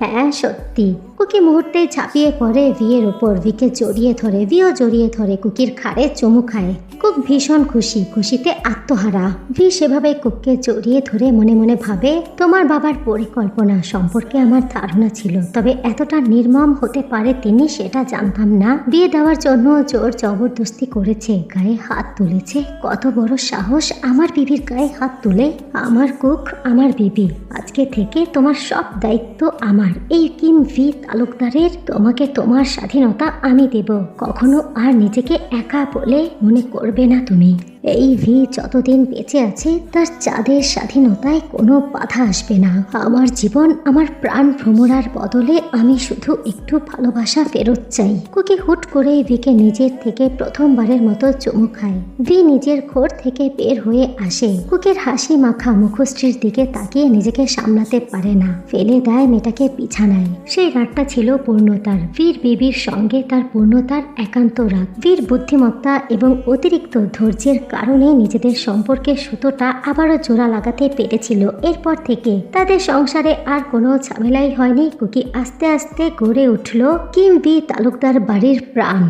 হ্যাঁ সত্যি। কুকি মুহূর্তেই ঝাঁপিয়ে পড়ে ভিয়ের উপর। ভিকে জড়িয়ে ধরে, ভিও জড়িয়ে ধরে কুকির ঘাড়ে চুমু খায়। কুক ভীষণ খুশি, খুশিতে আত্মহারা। ভি সেভাবে কুককে জড়িয়ে ধরে মনে মনে ভাবে, তোমার বাবার পরিকল্পনা সম্পর্কে আমার ধারণা ছিল, তবে এতটা নির্মম হতে পারে তিনি সেটা জানতাম না। বিয়ে দেওয়ার জন্য জোর জবরদস্তি করেছে, গায়ে হাত তুলেছে। কত বড় সাহস আমার বিবির গায়ে হাত তুলে। আমার কুক, আমার বিবি, আজকে থেকে তোমার সব দায়িত্ব আমার। এই কিম ভি তালুকদারের। তোমাকে তোমার স্বাধীনতা আমি দেব। কখনো আর নিজেকে একা বলে মনে করবে না তুমি। এই ভি যতদিন বেঁচে আছে তার চাঁদের স্বাধীনতায় কোনো বাধা আসবে না। আমার জীবন আমার প্রাণ ভ্রমরার বদলে আমি শুধু একটু ভালোবাসা ফেরত চাই। কুকি হুট করে ভিকে নিজের থেকে প্রথমবারের মতো চুমু খায়। ভি নিজের ঘর থেকে বের হয়ে আসে। কুকির হাসি মাখা মুখশ্রীর দিকে তাকিয়ে নিজেকে সামলাতে পারে না, ফেলে দেয় মেয়েটাকে বিছানায়। সেই রাতটা ছিল পূর্ণতার। বীর বিবির সঙ্গে তার পূর্ণতার একান্ত রাত। বীর বুদ্ধিমত্তা এবং অতিরিক্ত ধৈর্যের কারণে নিজেদের সম্পর্কের সুতোটা আবারও জোড়া লাগাতে পেরেছিল। এরপর থেকে তাদের সংসারে আর কোনো ঝামেলাই হয়নি। কুকি আস্তে আস্তে গড়ে উঠল কিম বি তালুকদার বাড়ির প্রাণ।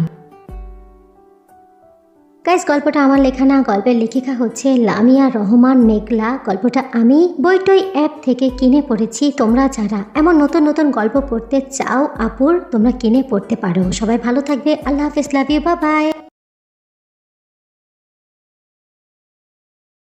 গাইস, গল্পটা আমার লেখা না, গল্পের লেখিকা হচ্ছে লামিয়া রহমান মেঘলা। গল্পটা আমি বইটই অ্যাপ থেকে কিনে পড়েছি। তোমরা যারা এমন নতুন নতুন গল্প পড়তে চাও আপুর, তোমরা কিনে পড়তে পারো। সবাই ভালো থাকবে। আল্লাহ হাফেজ, লাভ ইউ, বাই বাই।